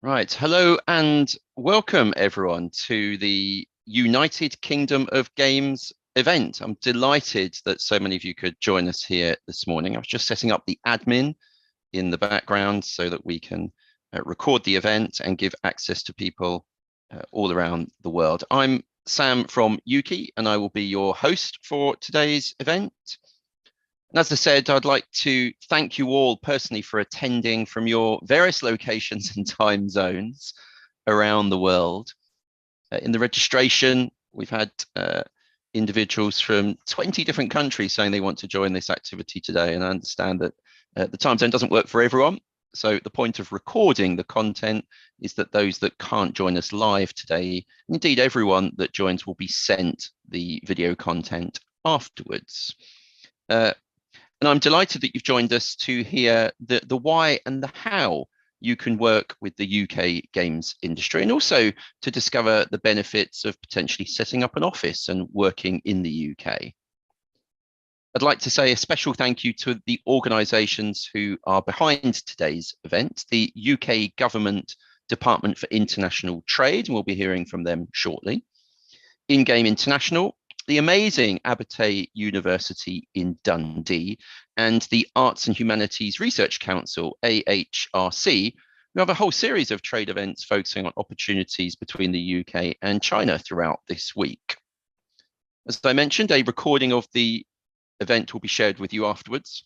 Right. Hello and welcome everyone to the United Kingdom of Games event. I'm delighted that so many of you could join us here this morning. I was just setting up the admin in the background so that we can record the event and give access to people all around the world. I'm Sam from Ukie and I will be your host for today's event. And as I said, I'd like to thank you all personally for attending from your various locations and time zones around the world. In the registration, we've had individuals from 20 different countries saying they want to join this activity today. And I understand that the time zone doesn't work for everyone. So the point of recording the content is that those that can't join us live today, indeed everyone that joins, will be sent the video content afterwards. And I'm delighted that you've joined us to hear the why and the how you can work with the UK games industry, and also to discover the benefits of potentially setting up an office and working in the UK. I'd like to say a special thank you to the organisations who are behind today's event, the UK Government Department for International Trade, and we'll be hearing from them shortly. In-Game International, the amazing Abertay University in Dundee, and the Arts and Humanities Research Council, AHRC, who have a whole series of trade events focusing on opportunities between the UK and China throughout this week. As I mentioned, a recording of the event will be shared with you afterwards,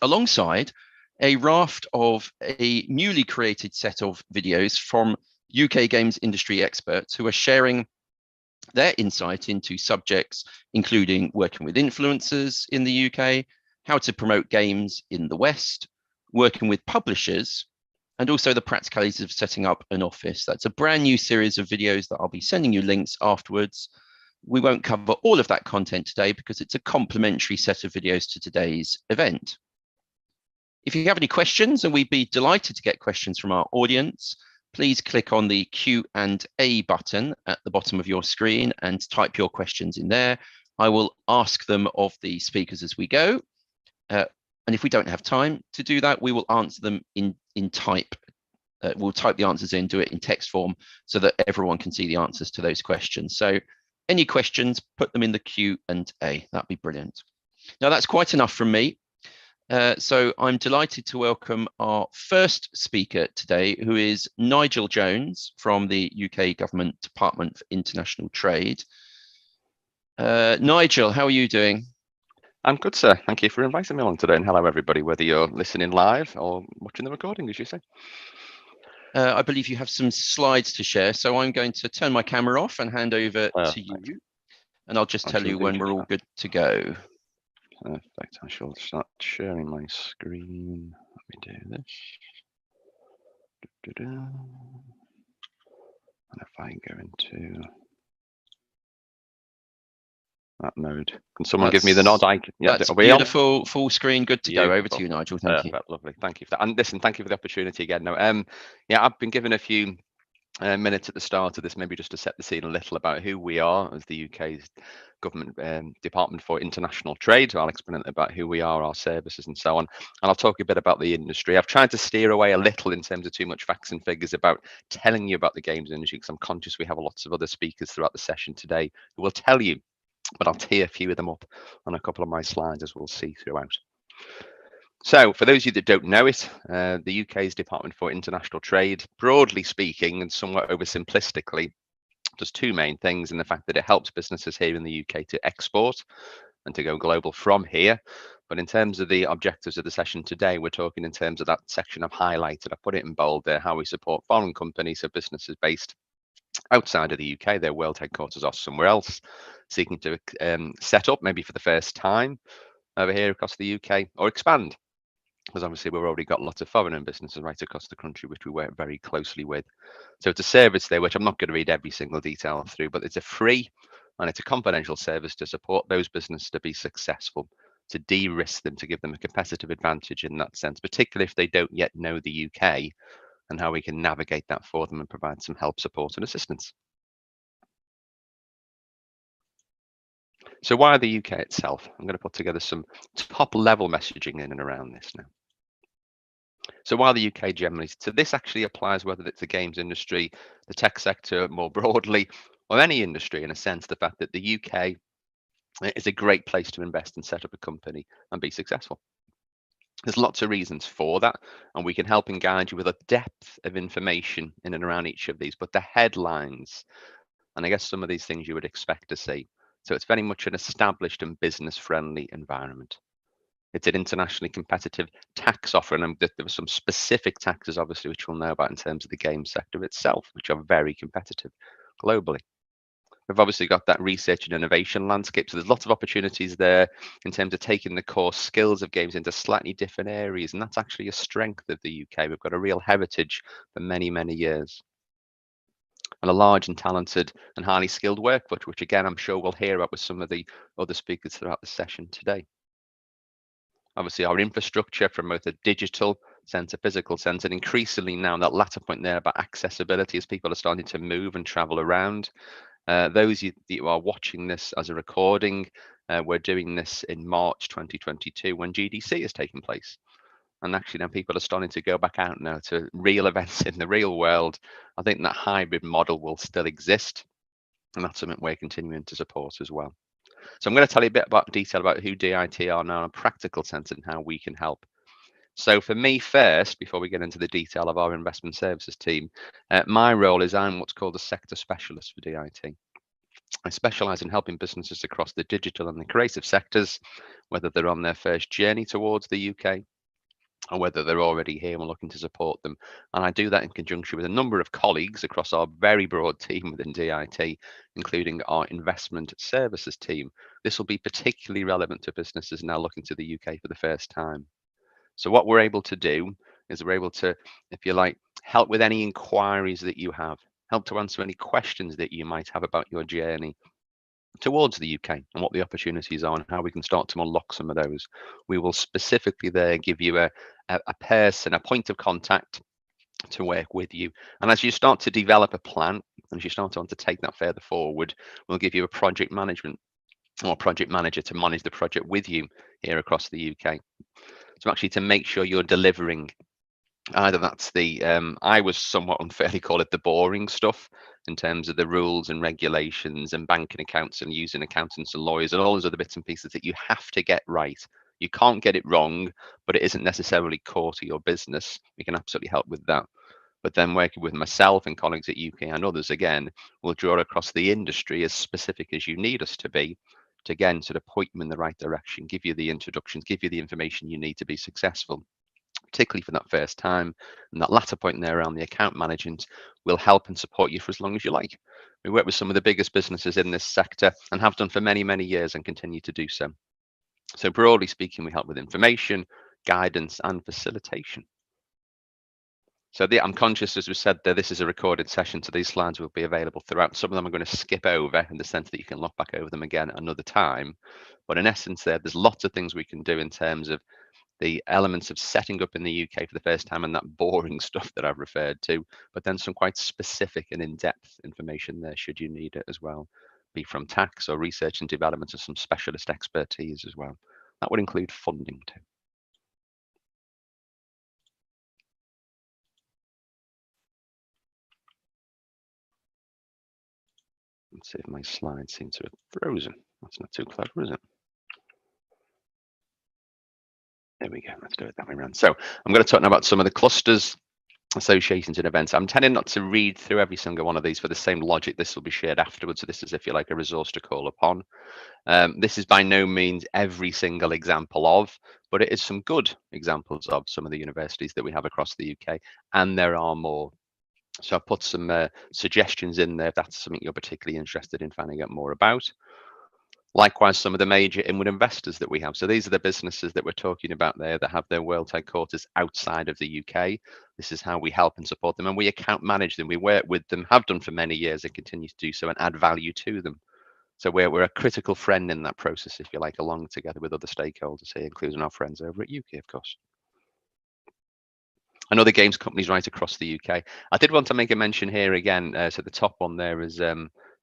alongside a raft of a newly created set of videos from UK games industry experts who are sharing their insight into subjects including working with influencers in the UK, how to promote games in the West, working with publishers, and also the practicalities of setting up an office. That's a brand new series of videos that I'll be sending you links afterwards. We won't cover all of that content today because it's a complementary set of videos to today's event. If you have any questions, and we'd be delighted to get questions from our audience, please click on the Q&A button at the bottom of your screen and type your questions in there. I will ask them of the speakers as we go. And if we don't have time to do that, we will answer them in type. We'll type the answers in, do it in text form so that everyone can see the answers to those questions. So any questions, put them in the Q&A. That'd be brilliant. Now that's quite enough from me. So I'm delighted to welcome our first speaker today, who is Nigel Jones from the UK Government Department for International Trade. Nigel, how are you doing? I'm good, sir. Thank you for inviting me along today, and hello everybody, whether you're listening live or watching the recording, as you say. I believe you have some slides to share, so I'm going to turn my camera off and hand over to you, and I'll just tell you when we're all good to go. Perfect. I shall start sharing my screen. Let me do this. And if I go into that mode, can someone give me the nod? Yeah, that's beautiful. Full screen, good to go. Over to you, Nigel. Thank you. Lovely. Thank you for that. And listen, thank you for the opportunity again. No, yeah, I've been given a few minutes at the start of this, maybe just to set the scene a little about who we are as the UK's Government Department for International Trade. I'll explain a little about who we are, our services and so on, and I'll talk a bit about the industry. I've tried to steer away a little in terms of too much facts and figures about telling you about the games industry, because I'm conscious we have lots of other speakers throughout the session today who will tell you, but I'll tee a few of them up on a couple of my slides, as we'll see throughout. So for those of you that don't know it, the UK's Department for International Trade, broadly speaking and somewhat oversimplistically, does two main things in the fact that it helps businesses here in the UK to export and to go global from here. But in terms of the objectives of the session today, we're talking in terms of that section I've highlighted. I put it in bold there, how we support foreign companies, so businesses based outside of the UK, their world headquarters are somewhere else, seeking to set up maybe for the first time over here across the UK, or expand, because obviously we've already got lots of foreign businesses right across the country, which we work very closely with. So it's a service there, which I'm not going to read every single detail through, but it's a free and it's a confidential service to support those businesses to be successful, to de-risk them, to give them a competitive advantage in that sense, particularly if they don't yet know the UK, and how we can navigate that for them and provide some help, support and assistance. So why the UK itself? I'm going to put together some top level messaging in and around this now. So while the UK generally, so this actually applies whether it's the games industry, the tech sector more broadly, or any industry in a sense, the fact that the UK is a great place to invest and set up a company and be successful. There's lots of reasons for that, and we can help and guide you with a depth of information in and around each of these, but the headlines, and I guess some of these things you would expect to see. So it's very much an established and business-friendly environment. It's an internationally competitive tax offering, and there were some specific taxes, obviously, which we'll know about in terms of the game sector itself, which are very competitive globally. We've obviously got that research and innovation landscape, so there's lots of opportunities there in terms of taking the core skills of games into slightly different areas, and that's actually a strength of the UK. We've got a real heritage for many, many years, and a large and talented and highly skilled workforce, which again, I'm sure we'll hear about with some of the other speakers throughout the session today. Obviously, our infrastructure from both a digital sense, a physical sense, and increasingly now that latter point there about accessibility as people are starting to move and travel around. Those you are watching this as a recording, we're doing this in March 2022 when GDC is taking place. And actually now people are starting to go back out now to real events in the real world. I think that hybrid model will still exist, and that's something we're continuing to support as well. So I'm going to tell you a bit about detail about who DIT are now in a practical sense and how we can help. So for me first, before we get into the detail of our investment services team, my role is I'm what's called a sector specialist for DIT. I specialize in helping businesses across the digital and the creative sectors, whether they're on their first journey towards the UK or whether they're already here and we're looking to support them. And I do that in conjunction with a number of colleagues across our very broad team within DIT, including our investment services team. This will be particularly relevant to businesses now looking to the UK for the first time. So what we're able to do is we're able to, if you like, help with any inquiries that you have, help to answer any questions that you might have about your journey towards the UK and what the opportunities are and how we can start to unlock some of those. We will specifically there give you a person, a point of contact to work with you. And as you start to develop a plan, and as you start to want to take that further forward, we'll give you a project management or project manager to manage the project with you here across the UK. So actually to make sure you're delivering either that's the I was somewhat unfairly call it the boring stuff in terms of the rules and regulations and banking accounts and using accountants and lawyers and all those other bits and pieces that you have to get right. You can't get it wrong, but it isn't necessarily core to your business. We can absolutely help with that. But then working with myself and colleagues at UK and others, again, we'll draw across the industry as specific as you need us to be to, again, sort of point you in the right direction, give you the introductions, give you the information you need to be successful, particularly for that first time. And that latter point there around the account management will help and support you for as long as you like. We work with some of the biggest businesses in this sector and have done for many, many years and continue to do so. So broadly speaking, we help with information, guidance, and facilitation. So I'm conscious, as we said, that this is a recorded session, so these slides will be available throughout. Some of them I'm going to skip over in the sense that you can look back over them again another time. But in essence, there's lots of things we can do in terms of the elements of setting up in the UK for the first time and that boring stuff that I've referred to, but then some quite specific and in-depth information there should you need it as well, be from tax or research and development or some specialist expertise as well. That would include funding too. Let's see if my slides seem to have frozen. That's not too clever, is it? There we go. Let's do it that way around. So I'm going to talk now about some of the clusters, associations and events. I'm tending not to read through every single one of these for the same logic. This will be shared afterwards. So this is, if you like, a resource to call upon. This is by no means every single example of, but it is some good examples of some of the universities that we have across the UK, and there are more. So I've put some suggestions in there if that's something you're particularly interested in finding out more about. Likewise, some of the major inward investors that we have. So these are the businesses that we're talking about there that have their world headquarters outside of the UK. This is how we help and support them, and we account manage them. We work with them, have done for many years, and continue to do so and add value to them. So we're a critical friend in that process, if you like, along together with other stakeholders here, including our friends over at UK, of course. And other games companies right across the UK. I did want to make a mention here again. So the top one there is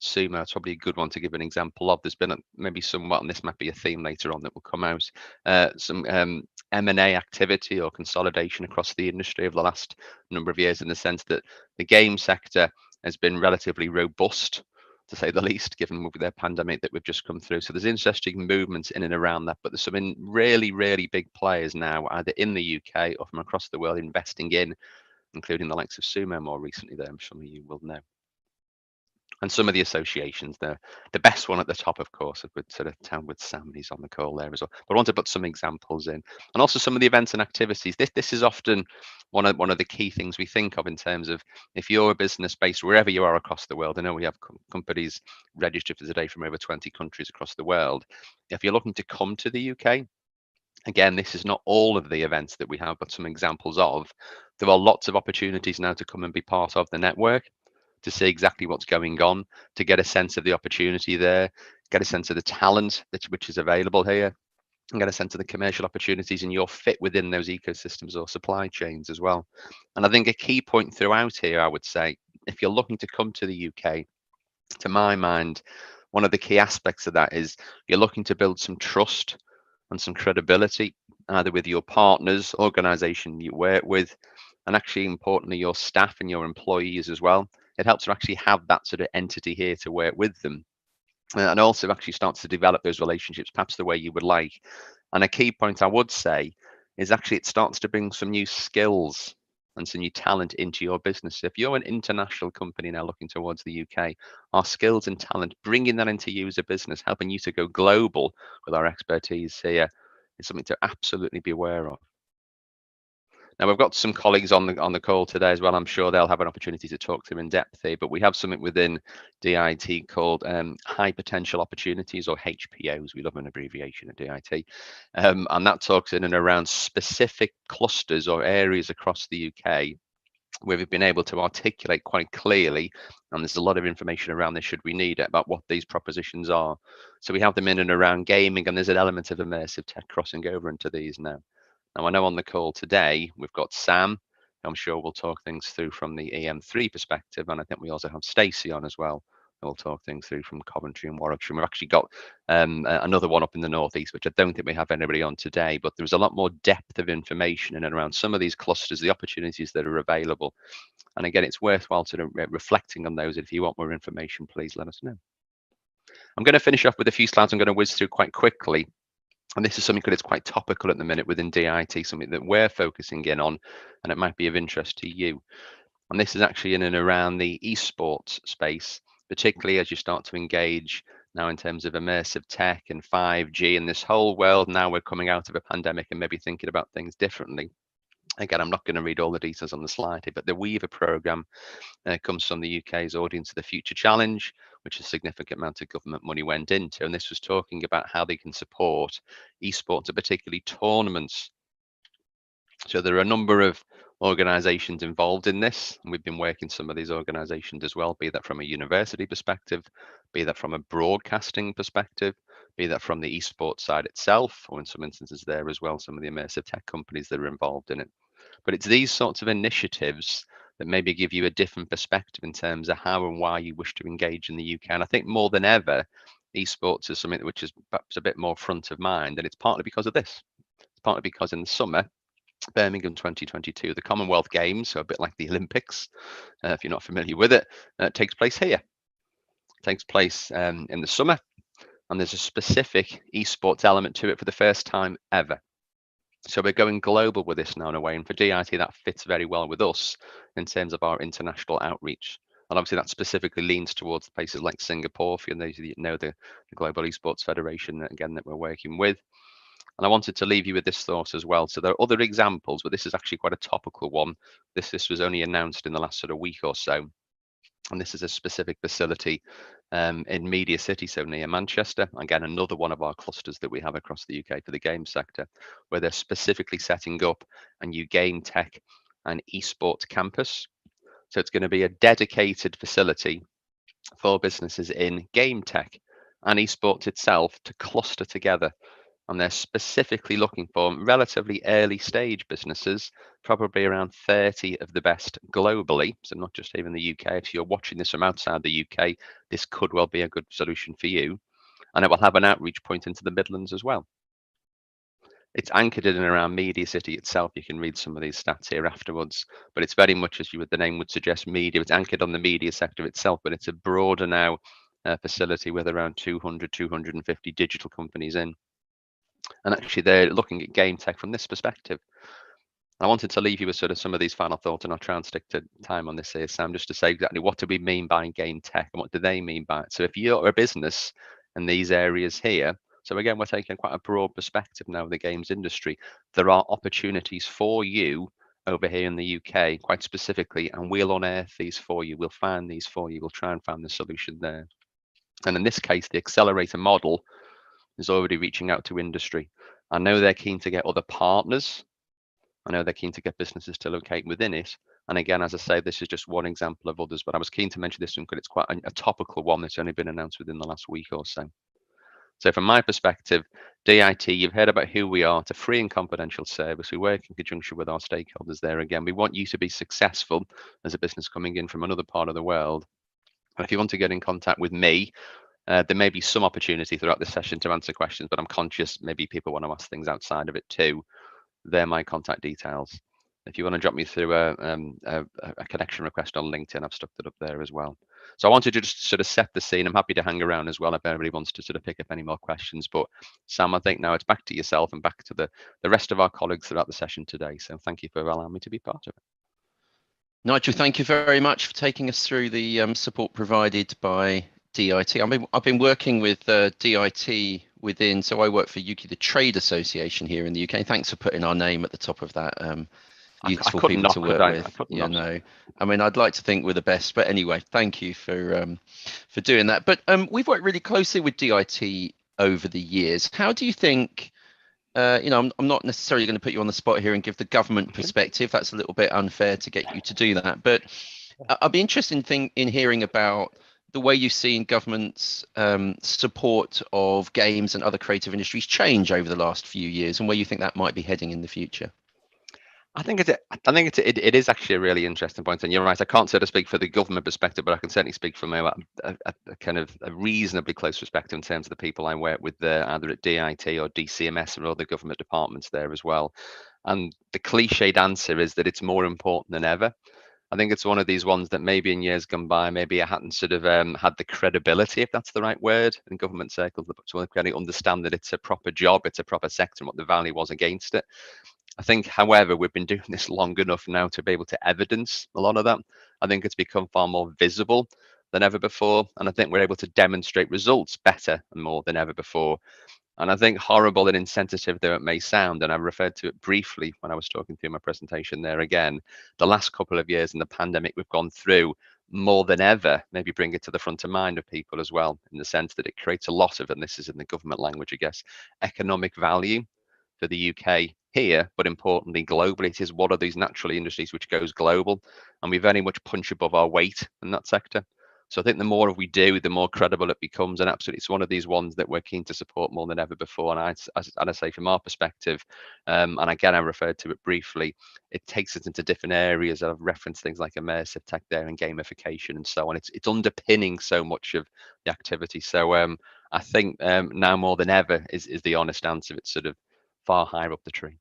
Sumo is probably a good one to give an example of. There's been maybe somewhat, and this might be a theme later on that will come out, some M&A activity or consolidation across the industry over the last number of years, in the sense that the game sector has been relatively robust, to say the least, given the pandemic that we've just come through. So there's interesting movements in and around that, but there's some really, really big players now, either in the UK or from across the world, investing in, including the likes of Sumo more recently there, I'm sure you will know. And some of the associations, the best one at the top, of course, with sort of town with Sam, he's on the call there as well. But I want to put some examples in, and also some of the events and activities. This is often one of the key things we think of in terms of, if you're a business based wherever you are across the world. I know we have companies registered for today from over 20 countries across the world. If you're looking to come to the UK, again, this is not all of the events that we have, but some examples of. There are lots of opportunities now to come and be part of the network, to see exactly what's going on, to get a sense of the opportunity there, get a sense of the talent which is available here, and get a sense of the commercial opportunities and your fit within those ecosystems or supply chains as well. And I think a key point throughout here, I would say, if you're looking to come to the UK, to my mind, one of the key aspects of that is you're looking to build some trust and some credibility, either with your partners, organization you work with, and actually importantly, your staff and your employees as well. It helps to actually have that sort of entity here to work with them, and also actually starts to develop those relationships perhaps the way you would like. And a key point I would say is actually it starts to bring some new skills and some new talent into your business. If you're an international company now looking towards the UK, our skills and talent, bringing that into you as a business, helping you to go global with our expertise here, is something to absolutely be aware of. Now, we've got some colleagues on the call today as well. I'm sure they'll have an opportunity to talk to in depth here, but we have something within DIT called High Potential Opportunities, or HPOs. We love an abbreviation at DIT. And that talks in and around specific clusters or areas across the UK where we've been able to articulate quite clearly, and there's a lot of information around this should we need it, about what these propositions are. So we have them in and around gaming, and there's an element of immersive tech crossing over into these now. Now, I know on the call today, we've got Sam. I'm sure we'll talk things through from the EM3 perspective. And I think we also have Stacey on as well. We'll talk things through from Coventry and Warwickshire. We've actually got another one up in the Northeast, which I don't think we have anybody on today, but there's a lot more depth of information in and around some of these clusters, the opportunities that are available. And again, it's worthwhile sort of reflecting on those. If you want more information, please let us know. I'm going to finish off with a few slides I'm going to whiz through quite quickly. And this is something that is quite topical at the minute within DIT, something that we're focusing in on, and it might be of interest to you. And this is actually in and around the esports space, particularly as you start to engage now in terms of immersive tech and 5G and this whole world. Now we're coming out of a pandemic and maybe thinking about things differently. Again, I'm not going to read all the details on the slide here, but the Weaver program comes from the UK's Audience of the Future Challenge, which a significant amount of government money went into. And this was talking about how they can support esports, and particularly tournaments. So there are a number of organizations involved in this, and we've been working some of these organizations as well, be that from a university perspective, be that from a broadcasting perspective, be that from the esports side itself, or in some instances there as well, some of the immersive tech companies that are involved in it. But it's these sorts of initiatives that maybe give you a different perspective in terms of how and why you wish to engage in the UK. And I think more than ever, esports is something which is perhaps a bit more front of mind, and it's partly because of this. It's partly because in the summer, Birmingham 2022, the Commonwealth Games, so a bit like the Olympics, if you're not familiar with it, takes place here. It takes place in the summer, and there's a specific esports element to it for the first time ever. So we're going global with this now in a way, and for DIT that fits very well with us in terms of our international outreach. And obviously that specifically leans towards places like Singapore, for those of you that know the Global Esports Federation, again, that we're working with. And I wanted to leave you with this thought as well. So there are other examples, but this is actually quite a topical one. This was only announced in the last sort of week or so. And this is a specific facility in Media City, so near Manchester. Again, another one of our clusters that we have across the UK for the game sector, where they're specifically setting up a new game tech and esports campus. So it's going to be a dedicated facility for businesses in game tech and esports itself to cluster together. and they're specifically looking for relatively early stage businesses, probably around 30 of the best globally. So not just even the UK. If you're watching this from outside the UK, this could well be a good solution for you. And it will have an outreach point into the Midlands as well. It's anchored in and around Media City itself. You can read some of these stats here afterwards, but it's very much, as the name would suggest, media. It's anchored on the media sector itself, but it's a broader now facility with around 200, 250 digital companies in. And actually, they're looking at game tech from this perspective. I wanted to leave you with sort of some of these final thoughts, and I'll try and stick to time on this here, Sam, just to say exactly what do we mean by game tech and what do they mean by it. So if you're a business in these areas here, so again, we're taking quite a broad perspective now of the games industry. There are opportunities for you over here in the UK, quite specifically, and we'll unearth these for you. We'll find these for you. We'll try and find the solution there. And in this case, the accelerator model is already reaching out to industry. I know they're keen to get other partners. I know they're keen to get businesses to locate within it. And again, as I say, this is just one example of others, but I was keen to mention this one because it's quite a topical one that's only been announced within the last week or so. So from my perspective, DIT, you've heard about who we are. It's a free and confidential service. We work in conjunction with our stakeholders there. Again, we want you to be successful as a business coming in from another part of the world. And if you want to get in contact with me, there may be some opportunity throughout the session to answer questions, but I'm conscious maybe people want to ask things outside of it too. They're my contact details. If you want to drop me through a connection request on LinkedIn, I've stuck that up there as well. So I wanted to just sort of set the scene. I'm happy to hang around as well if anybody wants to sort of pick up any more questions. But Sam, I think now it's back to yourself and back to the rest of our colleagues throughout the session today. So thank you for allowing me to be part of it. Nigel, thank you very much for taking us through the support provided by DIT. I've been working with DIT within, so I work for UK, the Trade Association here in the UK. Thanks for putting our name at the top of that. Useful people to work with. You know, I mean, I'd like to think we're the best, but anyway, thank you for doing that. But we've worked really closely with DIT over the years. How do you think? You know, I'm not necessarily going to put you on the spot here and give the government perspective. That's a little bit unfair to get you to do that. But I'd be interested in hearing about the way you've seen government's support of games and other creative industries change over the last few years, and where you think that might be heading in the future. I think it is actually a really interesting point, and you're right. I can't sort of speak for the government perspective, but I can certainly speak from a kind of a reasonably close perspective in terms of the people I work with there, either at DIT or DCMS or other government departments there as well. And the cliched answer is that it's more important than ever. I think it's one of these ones that maybe in years gone by, maybe I hadn't sort of had the credibility, if that's the right word, in government circles, to really understand that it's a proper job, it's a proper sector, and what the value was against it. I think, however, we've been doing this long enough now to be able to evidence a lot of that. I think it's become far more visible than ever before. And I think we're able to demonstrate results better and more than ever before. And I think, horrible and insensitive though it may sound, and I referred to it briefly when I was talking through my presentation there again, the last couple of years in the pandemic we've gone through, more than ever, maybe bring it to the front of mind of people as well, in the sense that it creates a lot of, and this is in the government language, I guess, economic value for the UK here, but importantly globally. It is one of these natural industries which goes global, and we very much punch above our weight in that sector. So I think the more we do, the more credible it becomes, and absolutely it's one of these ones that we're keen to support more than ever before. And I say from our perspective, and again I referred to it briefly, it takes us into different areas. I've referenced things like immersive tech there and gamification and so on. It's underpinning so much of the activity. So I think now more than ever is the honest answer. It's sort of far higher up the tree.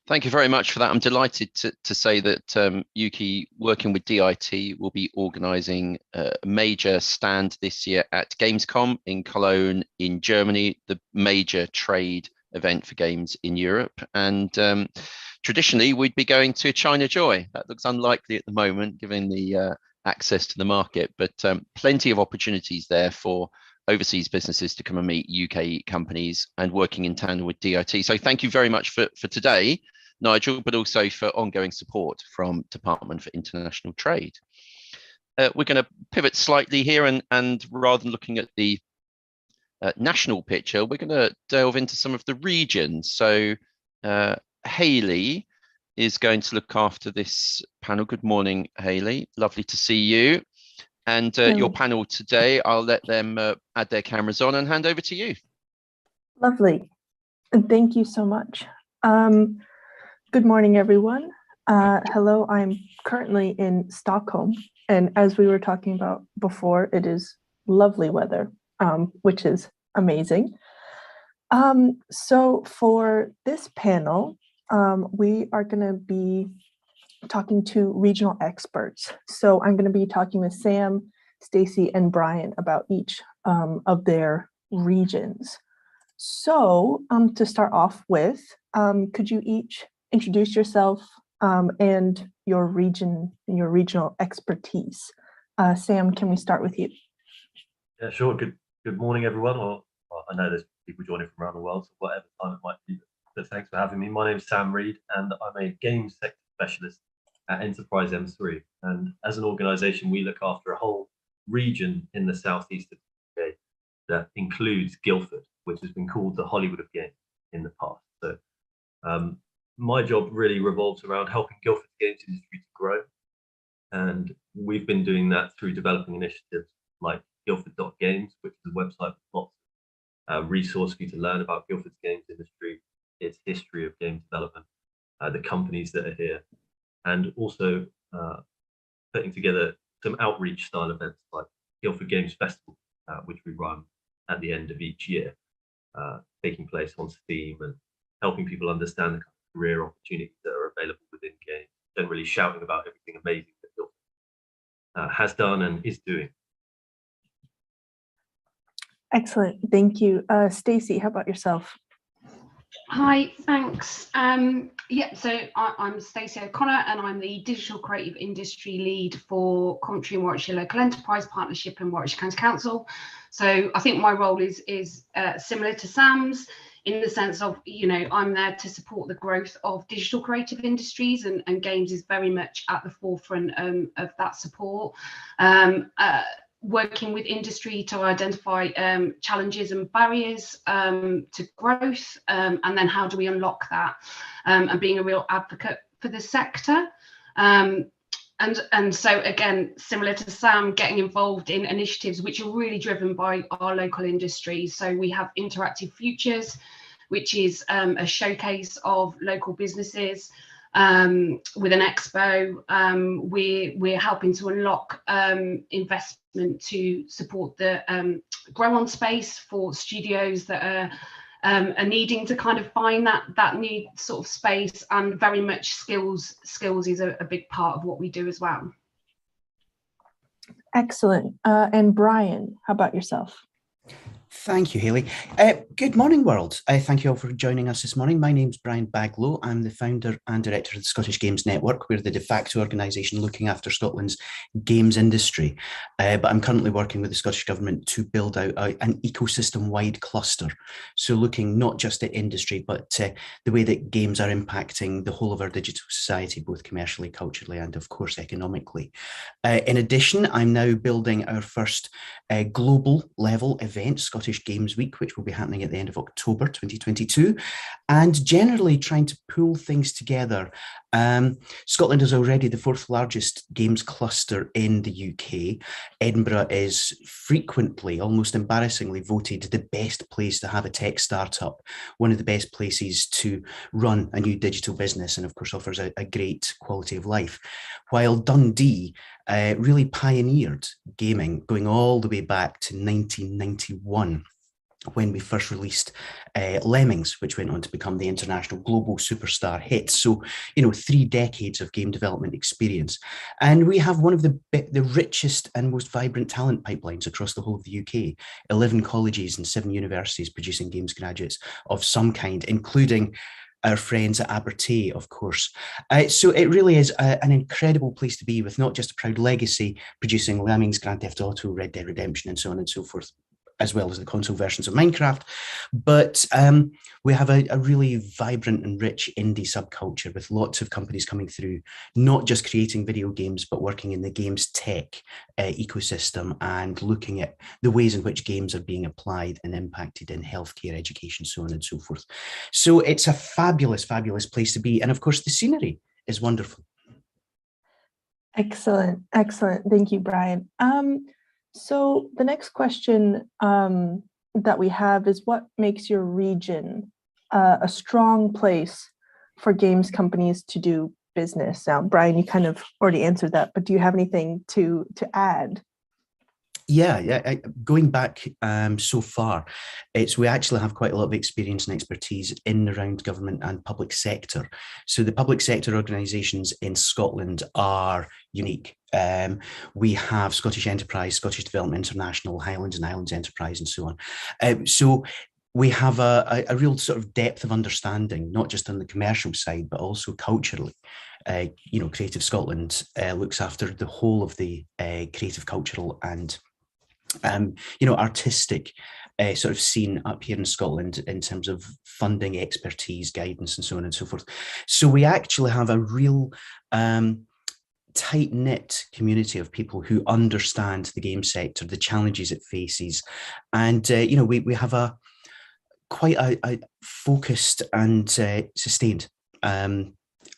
Thank you very much for that. I'm delighted to say that Yuki, working with DIT, will be organising a major stand this year at Gamescom in Cologne in Germany, the major trade event for games in Europe. And traditionally, we'd be going to China Joy. That looks unlikely at the moment, given the access to the market, but plenty of opportunities there for overseas businesses to come and meet UK companies and working in tandem with DIT. So thank you very much for today, Nigel, but also for ongoing support from Department for International Trade. We're going to pivot slightly here, and rather than looking at the national picture, we're going to delve into some of the regions. So Hayley is going to look after this panel. Good morning, Hayley. Lovely to see you. And your panel today, I'll let them add their cameras on and hand over to you. Lovely. And thank you so much. Good morning, everyone. Hello, I'm currently in Stockholm. And as we were talking about before, it is lovely weather, which is amazing. So for this panel, we are going to be talking to regional experts. So I'm going to be talking with Sam, Stacy, and Brian about each of their regions. So to start off with, could you each introduce yourself and your region and your regional expertise? Sam, can we start with you? Yeah, sure. Good morning, everyone. Well, I know there's people joining from around the world, so whatever time it might be. But thanks for having me. My name is Sam Reed, and I'm a games sector specialist at Enterprise M3. And as an organisation, we look after a whole region in the southeast of the UK that includes Guildford, which has been called the Hollywood of games in the past. So my job really revolves around helping Guildford's games industry to grow. And we've been doing that through developing initiatives like Guildford.games, which is a website with lots of resource for you to learn about Guildford's games industry, its history of game development, the companies that are here, and also putting together some outreach style events like Guildford Games Festival, which we run at the end of each year, taking place on Steam and helping people understand the kind of career opportunities that are available within games, generally shouting about everything amazing that Guildford has done and is doing. Excellent, thank you. Stacy, how about yourself? Hi, thanks. Yeah, so I'm Stacey O'Connor, and I'm the Digital Creative Industry Lead for Coventry and Warwickshire Local Enterprise Partnership and Warwickshire County Council. So I think my role is similar to Sam's in the sense of, I'm there to support the growth of digital creative industries, and games is very much at the forefront of that support. Working with industry to identify challenges and barriers to growth, and then how do we unlock that, and being a real advocate for the sector. And so again, similar to Sam, getting involved in initiatives which are really driven by our local industries. So we have Interactive Futures, which is a showcase of local businesses. With an expo, we're helping to unlock investment to support the grow on space for studios that are needing to kind of find that new sort of space, and very much skills is a big part of what we do as well. Excellent. And Brian, how about yourself? Thank you, Hayley. Good morning, world. Thank you all for joining us this morning. My name's Brian Baglow. I'm the founder and director of the Scottish Games Network. We're the de facto organisation looking after Scotland's games industry. But I'm currently working with the Scottish Government to build out an ecosystem-wide cluster. So looking not just at industry, but the way that games are impacting the whole of our digital society, both commercially, culturally, and of course, economically. In addition, I'm now building our first global level event, Scottish Games Week, which will be happening at the end of October 2022, and generally trying to pull things together. Scotland is already the fourth largest games cluster in the UK. Edinburgh is frequently, almost embarrassingly, voted the best place to have a tech startup, one of the best places to run a new digital business, and of course offers a great quality of life. While Dundee really pioneered gaming, going all the way back to 1991. When we first released Lemmings, which went on to become the international global superstar hit. So, 3 decades of game development experience. And we have one of the richest and most vibrant talent pipelines across the whole of the UK. 11 colleges and 7 universities producing games graduates of some kind, including our friends at Abertay, of course. So it really is an incredible place to be, with not just a proud legacy producing Lemmings, Grand Theft Auto, Red Dead Redemption, and so on and so forth, as well as the console versions of Minecraft. But we have a really vibrant and rich indie subculture with lots of companies coming through, not just creating video games, but working in the games tech ecosystem and looking at the ways in which games are being applied and impacted in healthcare, education, so on and so forth. So it's a fabulous, fabulous place to be. And of course, the scenery is wonderful. Excellent, excellent. Thank you, Brian. So the next question that we have is what makes your region a strong place for games companies to do business? Now, Brian, you kind of already answered that, but do you have anything to add? Yeah. Going back so far, we actually have quite a lot of experience and expertise in and around government and public sector. So the public sector organisations in Scotland are unique. We have Scottish Enterprise, Scottish Development International, Highlands and Islands Enterprise, and so on. So we have a real sort of depth of understanding, not just on the commercial side, but also culturally. Creative Scotland looks after the whole of the creative, cultural and artistic sort of scene up here in Scotland in terms of funding, expertise, guidance, and so on and so forth. So we actually have a real tight-knit community of people who understand the game sector, the challenges it faces, and we have quite a focused and sustained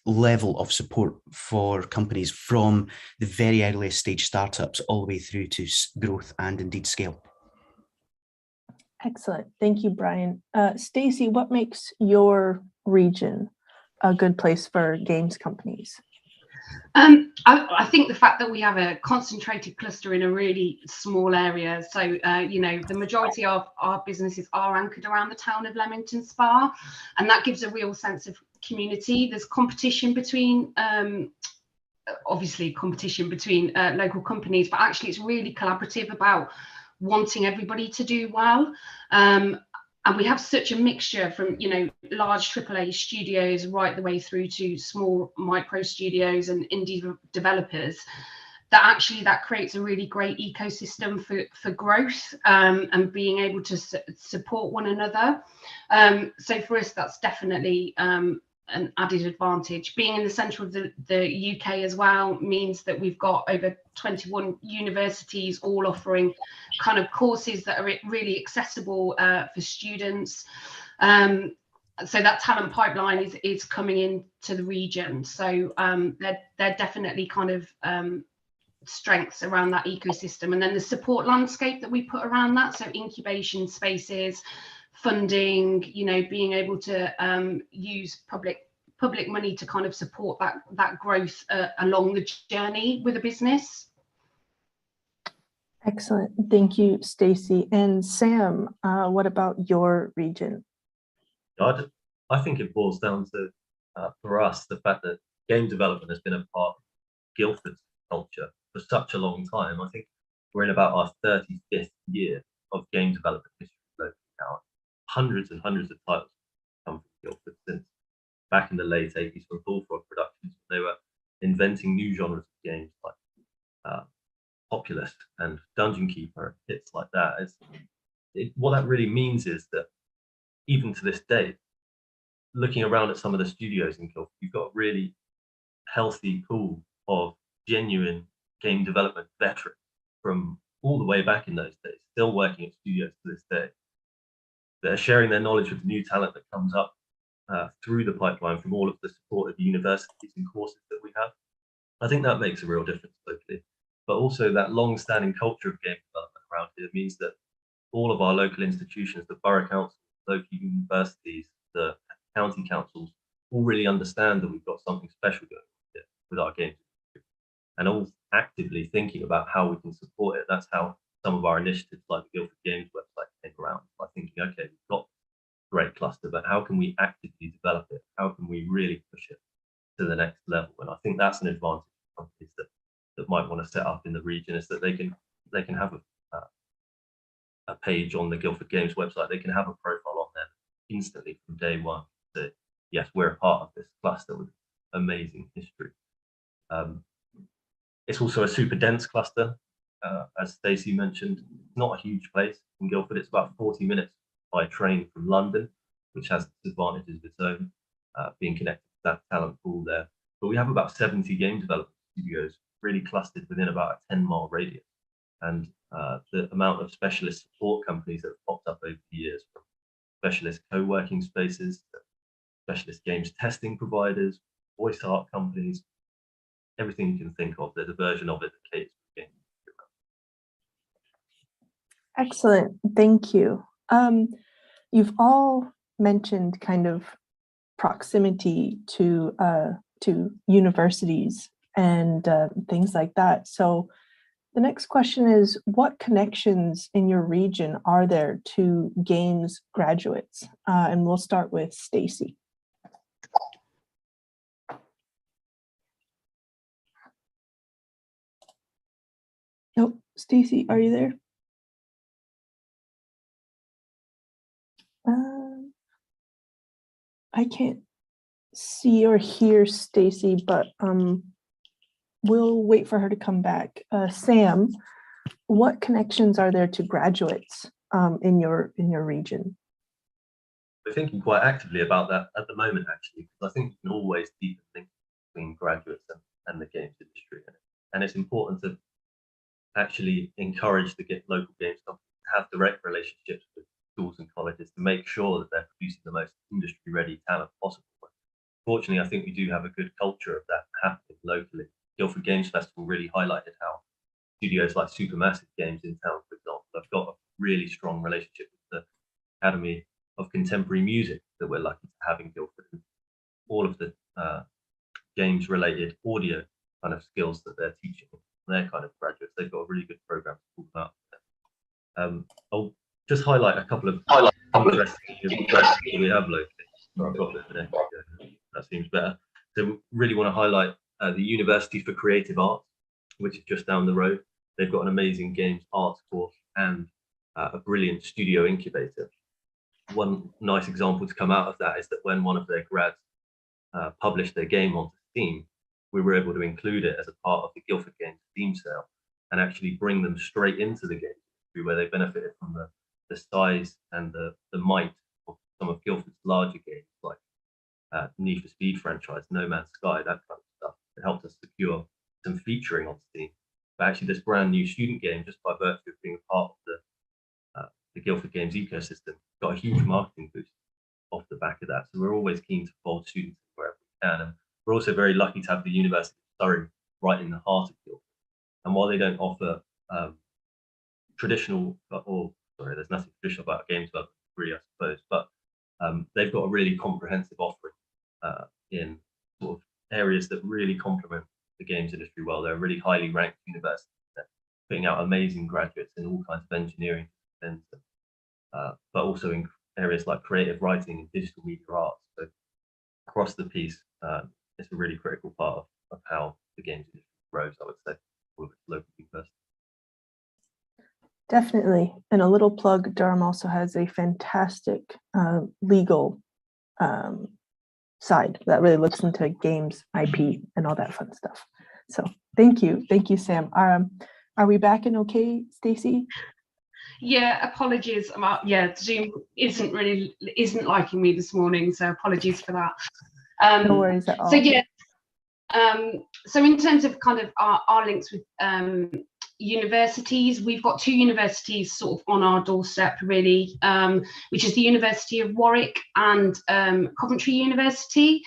level of support for companies from the very earliest stage startups all the way through to growth and indeed scale. Excellent. Thank you, Brian. Stacey, what makes your region a good place for games companies? I think the fact that we have a concentrated cluster in a really small area, so the majority of our businesses are anchored around the town of Leamington Spa, and that gives a real sense of community. There's competition between local companies, but actually it's really collaborative about wanting everybody to do well. And we have such a mixture from, large AAA studios right the way through to small micro studios and indie developers, that creates a really great ecosystem for growth and being able to support one another. So for us, that's definitely an added advantage. Being in the centre of the UK as well means that we've got over 21 universities all offering kind of courses that are really accessible for students. So that talent pipeline is coming into the region. So they're definitely kind of strengths around that ecosystem. And then the support landscape that we put around that, so incubation spaces, funding, being able to use public money to kind of support that growth along the journey with a business. Excellent. Thank you, Stacey. And Sam, what about your region? I think it boils down to, for us, the fact that game development has been a part of Guildford's culture for such a long time. I think we're in about our 35th year of game development history locally now. Hundreds and hundreds of titles come from Guildford since back in the late 80s from Bullfrog Productions. They were inventing new genres of games like Populist and Dungeon Keeper, hits like that. What that really means is that even to this day, looking around at some of the studios in Guildford, you've got a really healthy pool of genuine game development veterans from all the way back in those days, still working at studios to this day. They're sharing their knowledge with the new talent that comes up through the pipeline from all of the support of the universities and courses that we have. I think that makes a real difference locally. But also that long-standing culture of game development around here means that all of our local institutions, the borough councils, local universities, the county councils, all really understand that we've got something special going on here with our games and all actively thinking about how we can support it. That's how some of our initiatives like the Guildford Games website came around, by thinking, okay, we've got a great cluster, but how can we actively develop it? How can we really push it to the next level? And I think that's an advantage for companies that might want to set up in the region, is that they can have a page on the Guildford Games website. They can have a profile on there instantly from day one. That yes, we're a part of this cluster with amazing history. It's also a super dense cluster, as Stacey mentioned. It's not a huge place in Guildford. It's about 40 minutes by train from London, which has advantages of its own, being connected to that talent pool there. But we have about 70 game development studios really clustered within about a 10-mile radius. And the amount of specialist support companies that have popped up over the years, from specialist co-working spaces, specialist games testing providers, voice art companies, everything you can think of, there's a version of it that caters for games. Excellent. Thank you. You've all mentioned kind of proximity to universities and things like that. So the next question is, what connections in your region are there to games graduates? And we'll start with Stacy. Nope, Stacy, are you there? I can't see or hear Stacy, but we'll wait for her to come back. Sam, what connections are there to graduates in your region? We're thinking quite actively about that at the moment, actually, because I think you can always deepen links between graduates and the games industry. And it's important to actually encourage the local games companies to have direct relationships with schools and colleges to make sure that they're producing the most industry-ready talent possible. Fortunately, I think we do have a good culture of that happening locally. Guildford Games Festival really highlighted how studios like Supermassive Games in town, for example, have got a really strong relationship with the Academy of Contemporary Music that we're lucky to have in Guildford. And all of the games-related audio kind of skills that they're teaching their kind of graduates, they've got a really good program to talk about. I'll just highlight a couple of interesting universities we have locally. I've got a bit of an echo. That seems better. So really want to highlight the University for Creative Arts, which is just down the road. They've got an amazing games arts course and a brilliant studio incubator. One nice example to come out of that is that when one of their grads published their game onto Steam, we were able to include it as a part of the Guildford Games Steam sale and actually bring them straight into the game industry, where they benefited from the size and the might of some of Guildford's larger games, like Need for Speed franchise, No Man's Sky, that kind of stuff. It helped us secure some featuring on Steam. But actually, this brand new student game, just by virtue of being a part of the Guildford Games ecosystem, got a huge marketing boost off the back of that. So we're always keen to fold students wherever we can. And we're also very lucky to have the University of Surrey right in the heart of Guildford. And while they don't offer traditional, there's nothing traditional about a games development degree, I suppose, but they've got a really comprehensive offering in sort of areas that really complement the games industry well. They're a really highly ranked university. They're putting out amazing graduates in all kinds of engineering disciplines, but also in areas like creative writing and digital media arts. So across the piece, it's a really critical part of how the games industry grows, I would say, with local universities. Definitely. And a little plug, Durham also has a fantastic legal side that really looks into games, IP, and all that fun stuff. So thank you. Thank you, Sam. Are we back in okay, Stacy? Yeah, apologies. Zoom isn't liking me this morning, so apologies for that. No worries at all. So yeah, so in terms of kind of our links with universities, we've got two universities sort of on our doorstep really, which is the University of Warwick and Coventry University.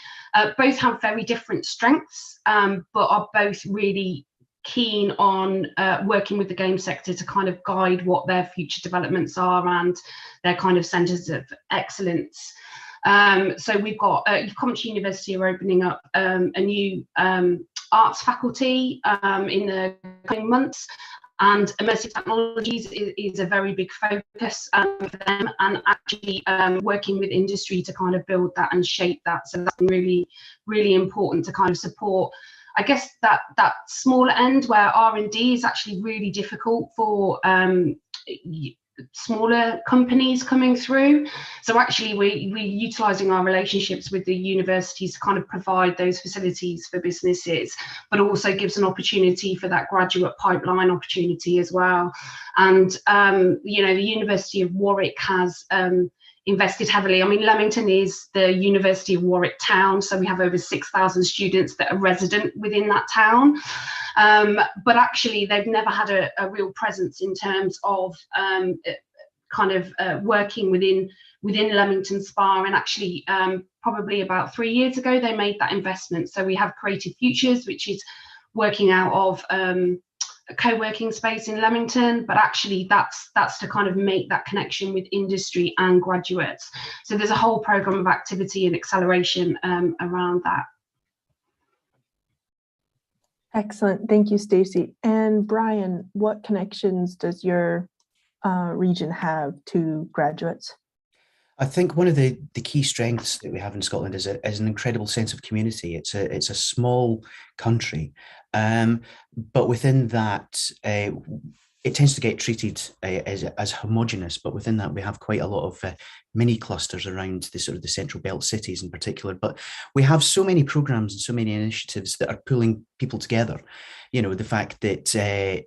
Both have very different strengths, but are both really keen on working with the game sector to kind of guide what their future developments are and their kind of centres of excellence. So we've got Coventry University are opening up a new arts faculty in the coming months, and immersive technologies is a very big focus for them, and actually working with industry to kind of build that and shape that. So that's been really, really important to kind of support, I guess, that smaller end where R&D is actually really difficult for smaller companies coming through. So actually we're utilising our relationships with the universities to kind of provide those facilities for businesses, but also gives an opportunity for that graduate pipeline opportunity as well. And you know, the University of Warwick has invested heavily. I mean, Leamington is the University of Warwick town, so we have over 6,000 students that are resident within that town. But actually, they've never had a real presence in terms of working within Leamington Spa. And actually, probably about 3 years ago, they made that investment. So we have Creative Futures, which is working out of a co-working space in Leamington, but actually that's to kind of make that connection with industry and graduates. So there's a whole program of activity and acceleration around that. Excellent. Thank you, Stacey. And Brian, what connections does your region have to graduates? I think one of the key strengths that we have in Scotland is an incredible sense of community. It's a small country, but within that, it tends to get treated as homogenous. But within that, we have quite a lot of mini clusters around the sort of the central belt cities in particular. But we have so many programs and so many initiatives that are pulling people together. You know, the fact that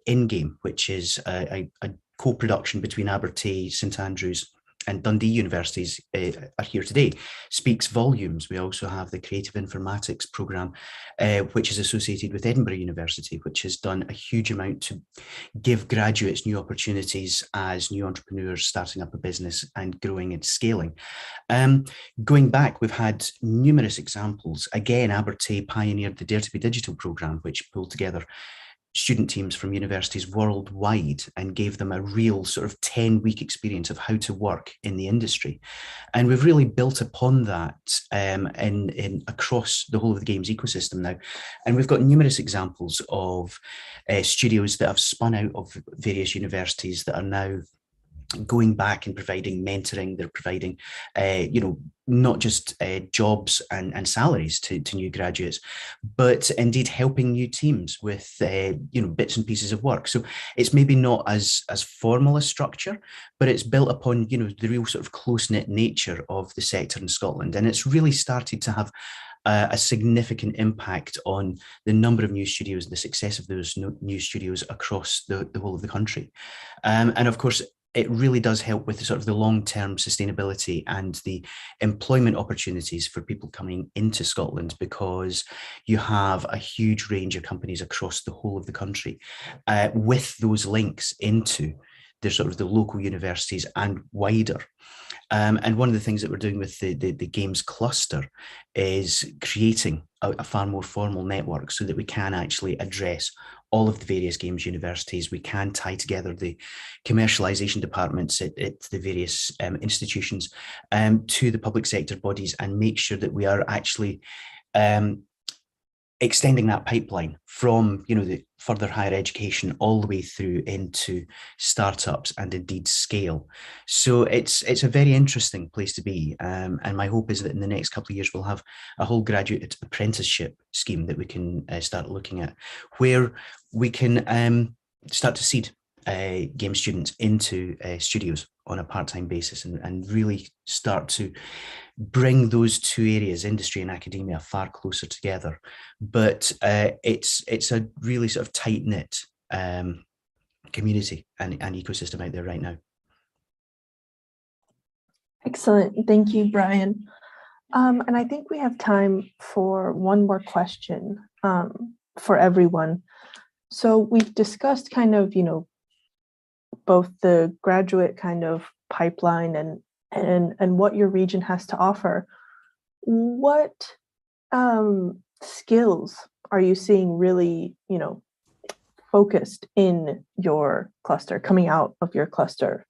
In-Game, which is a co-production between Abertay, St Andrews, and Dundee universities are here today, speaks volumes. We also have the Creative Informatics programme, which is associated with Edinburgh University, which has done a huge amount to give graduates new opportunities as new entrepreneurs starting up a business and growing and scaling. Going back, we've had numerous examples. Again, Abertay pioneered the Dare to be Digital programme, which pulled together student teams from universities worldwide and gave them a real sort of 10-week experience of how to work in the industry. And we've really built upon that in across the whole of the games ecosystem now. And we've got numerous examples of studios that have spun out of various universities that are now going back and providing mentoring. They're providing, not just jobs and salaries to new graduates, but indeed helping new teams with, bits and pieces of work. So it's maybe not as formal a structure, but it's built upon, the real sort of close-knit nature of the sector in Scotland. And it's really started to have a significant impact on the number of new studios, the success of those new studios across the whole of the country. And of course, it really does help with the sort of the long-term sustainability and the employment opportunities for people coming into Scotland, because you have a huge range of companies across the whole of the country with those links into the sort of the local universities and wider. And one of the things that we're doing with the games cluster is creating a far more formal network so that we can actually address all of the various games universities. We can tie together the commercialization departments at the various institutions to the public sector bodies and make sure that we are actually extending that pipeline from, the further higher education all the way through into startups and indeed scale. So it's a very interesting place to be. And my hope is that in the next couple of years, we'll have a whole graduate apprenticeship scheme that we can start looking at, where we can start to seed game students into studios on a part-time basis and really start to bring those two areas, industry and academia, far closer together. But it's a really sort of tight-knit community and ecosystem out there right now. Excellent. Thank you, Brian. And I think we have time for one more question for everyone. So we've discussed kind of, both the graduate kind of pipeline and what your region has to offer. What skills are you seeing really, focused in your cluster, coming out of your cluster?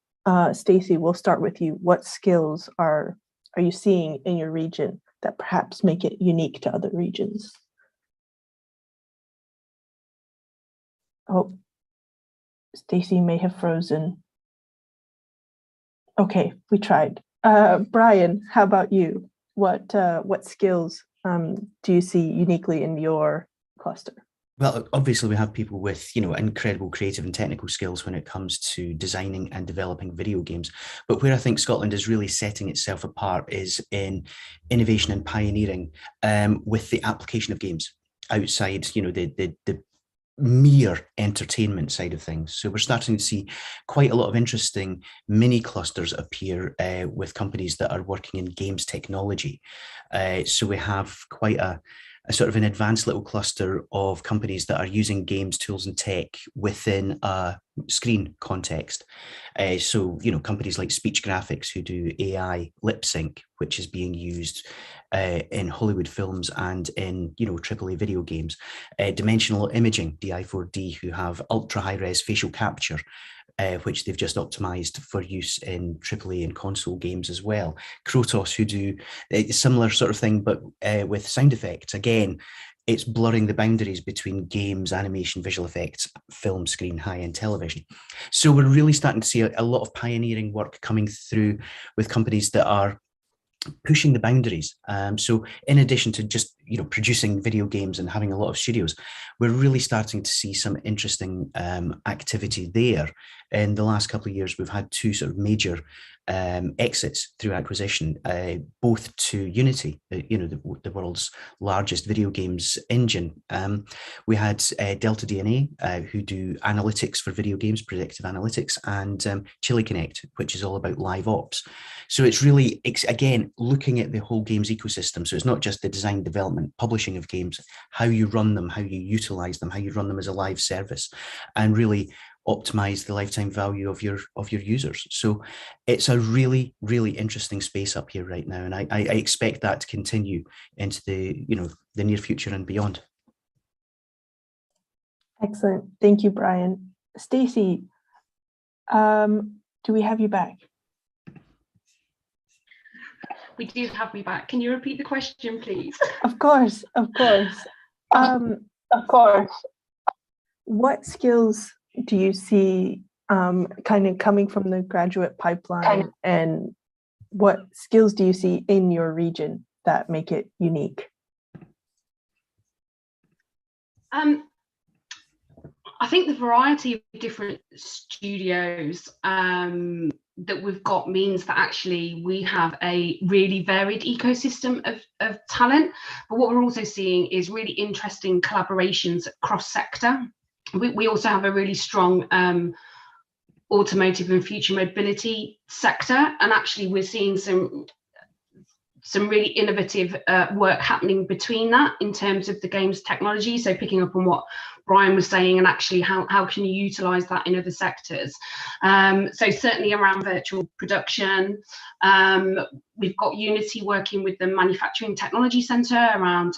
Stacey, we'll start with you. What skills are you seeing in your region that perhaps make it unique to other regions? Oh, Stacey may have frozen. Okay, we tried. Brian, how about you? What skills do you see uniquely in your cluster? Well, obviously we have people with, incredible creative and technical skills when it comes to designing and developing video games. But where I think Scotland is really setting itself apart is in innovation and pioneering with the application of games outside, the mere entertainment side of things. So we're starting to see quite a lot of interesting mini clusters appear with companies that are working in games technology. So we have quite a sort of an advanced little cluster of companies that are using games tools and tech within a screen context. So, companies like Speech Graphics, who do AI lip sync, which is being used in Hollywood films and in, AAA video games. Dimensional Imaging, DI4D, who have ultra high res facial capture, which they've just optimized for use in AAA and console games as well. Krotos, who do a similar sort of thing, but with sound effects. Again, it's blurring the boundaries between games, animation, visual effects, film, screen, high-end television. So we're really starting to see a lot of pioneering work coming through with companies that are pushing the boundaries. So in addition to just producing video games and having a lot of studios, we're really starting to see some interesting activity there. In the last couple of years, we've had two sort of major exits through acquisition, both to Unity, the world's largest video games engine. We had Delta DNA, who do analytics for video games, predictive analytics, and Chili Connect, which is all about live ops. So it's really, again, looking at the whole games ecosystem. So it's not just the design, development, publishing of games, how you run them, how you utilize them, how you run them as a live service, and really optimize the lifetime value of your users. So it's a really, really interesting space up here right now, and I expect that to continue into the near future and beyond. Excellent, thank you, Brian. Stacey, do we have you back? We do have me back. Can you repeat the question, please? Of course. Of course. What skills do you see kind of coming from the graduate pipeline, and what skills do you see in your region that make it unique? I think the variety of different studios that we've got means that actually we have a really varied ecosystem of talent. But what we're also seeing is really interesting collaborations across sector. We also have a really strong automotive and future mobility sector, and actually we're seeing some really innovative work happening between that in terms of the games technology. So picking up on what Brian was saying, and actually how can you utilize that in other sectors. So certainly around virtual production, we've got Unity working with the Manufacturing Technology Centre around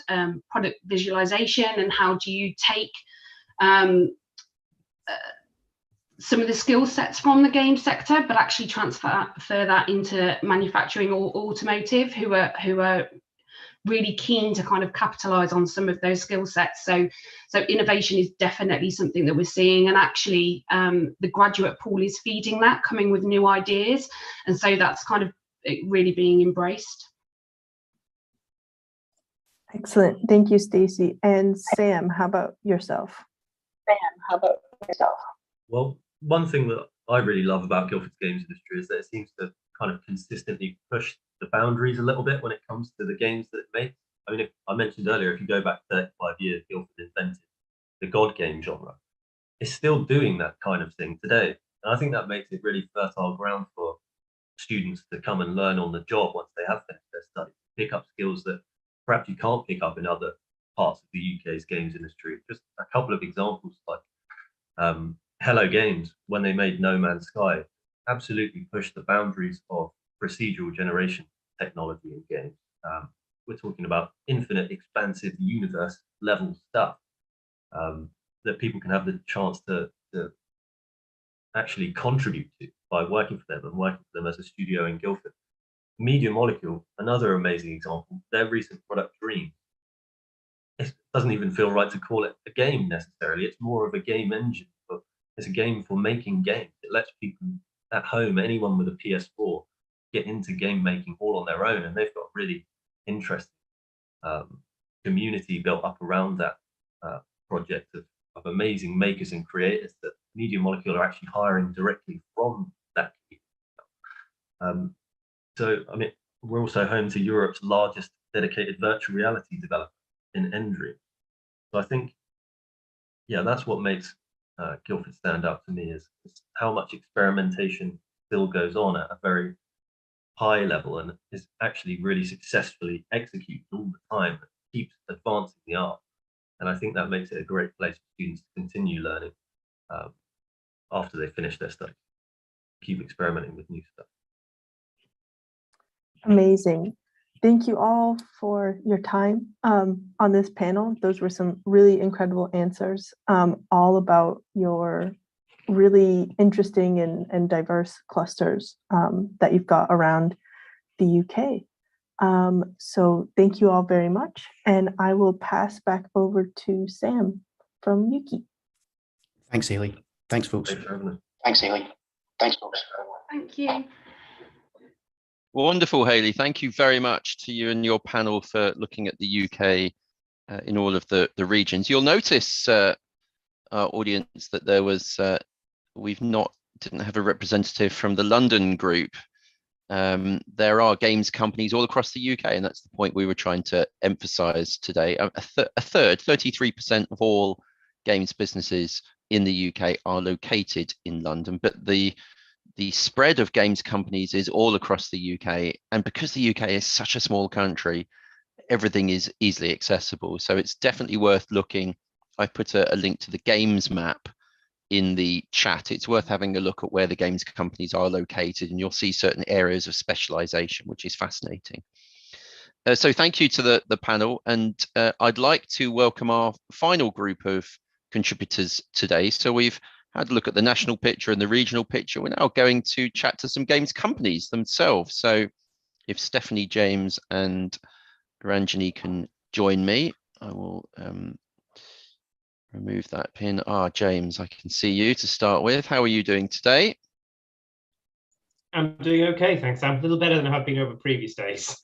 product visualization, and how do you take some of the skill sets from the game sector, but actually transfer that into manufacturing or automotive, who are really keen to kind of capitalize on some of those skill sets. So innovation is definitely something that we're seeing, and actually the graduate pool is feeding that, coming with new ideas, and so that's kind of really being embraced. Excellent, thank you, Stacey. And Sam, how about yourself? Well, one thing that I really love about Guildford's games industry is that it seems to kind of consistently push the boundaries a little bit when it comes to the games that it makes. I mean, I mentioned earlier, if you go back 35 years, Guildford invented the God game genre. It's still doing that kind of thing today. And I think that makes it really fertile ground for students to come and learn on the job once they have finished their studies, pick up skills that perhaps you can't pick up in other parts of the UK's games industry. Just a couple of examples, like Hello Games, when they made No Man's Sky, absolutely pushed the boundaries of procedural generation technology in games. We're talking about infinite, expansive universe level stuff that people can have the chance to actually contribute to by working for them and working for them as a studio in Guildford. Media Molecule, another amazing example, their recent product Dream. It doesn't even feel right to call it a game necessarily. It's more of a game engine, but it's a game for making games. It lets people at home, anyone with a PS4, get into game making all on their own, and they've got a really interesting community built up around that project of amazing makers and creators that Media Molecule are actually hiring directly from that community. So, I mean, we're also home to Europe's largest dedicated virtual reality developer in Endream. So I think, yeah, that's what makes Guildford stand out to me, is how much experimentation still goes on at a very high level and is actually really successfully executed all the time. It keeps advancing the art. And I think that makes it a great place for students to continue learning. after they finish their study. Keep experimenting with new stuff. Amazing. Thank you all for your time on this panel. Those were some really incredible answers, all about your really interesting and diverse clusters that you've got around the UK. So thank you all very much. And I will pass back over to Sam from Yuki. Thanks, Hayley. Thanks, folks. Thanks, Hayley. Thanks, folks. Thank you. Wonderful, Hayley. Thank you very much to you and your panel for looking at the UK in all of the regions. You'll notice, our audience, that there was didn't have a representative from the London group. There are games companies all across the UK, and that's the point we were trying to emphasize today. A third, 33% of all games businesses in the UK are located in London, but the spread of games companies is all across the UK. And because the UK is such a small country, everything is easily accessible. So it's definitely worth looking. I put a link to the games map in the chat. It's worth having a look at where the games companies are located, and you'll see certain areas of specialization, which is fascinating. So thank you to the panel, and I'd like to welcome our final group of contributors today. So we've had a look at the national picture and the regional picture. We're now going to chat to some games companies themselves. So if Stephanie, James and Ranjani can join me, I will remove that pin. James, I can see you to start with. How are you doing today? I'm doing okay, thanks. I'm a little better than I have been over previous days.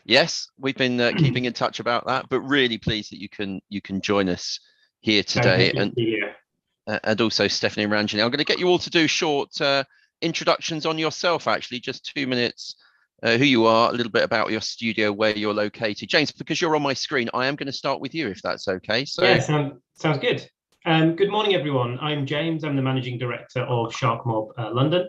Yes, we've been keeping in touch about that, but really pleased that you can join us here today. And also Stephanie and Ranjani. I'm going to get you all to do short introductions on yourself, actually, just 2 minutes, who you are, a little bit about your studio, where you're located. James, because you're on my screen, I am going to start with you, if that's okay. So yeah, sounds good. Good morning, everyone. I'm James. I'm the managing director of Sharkmob London.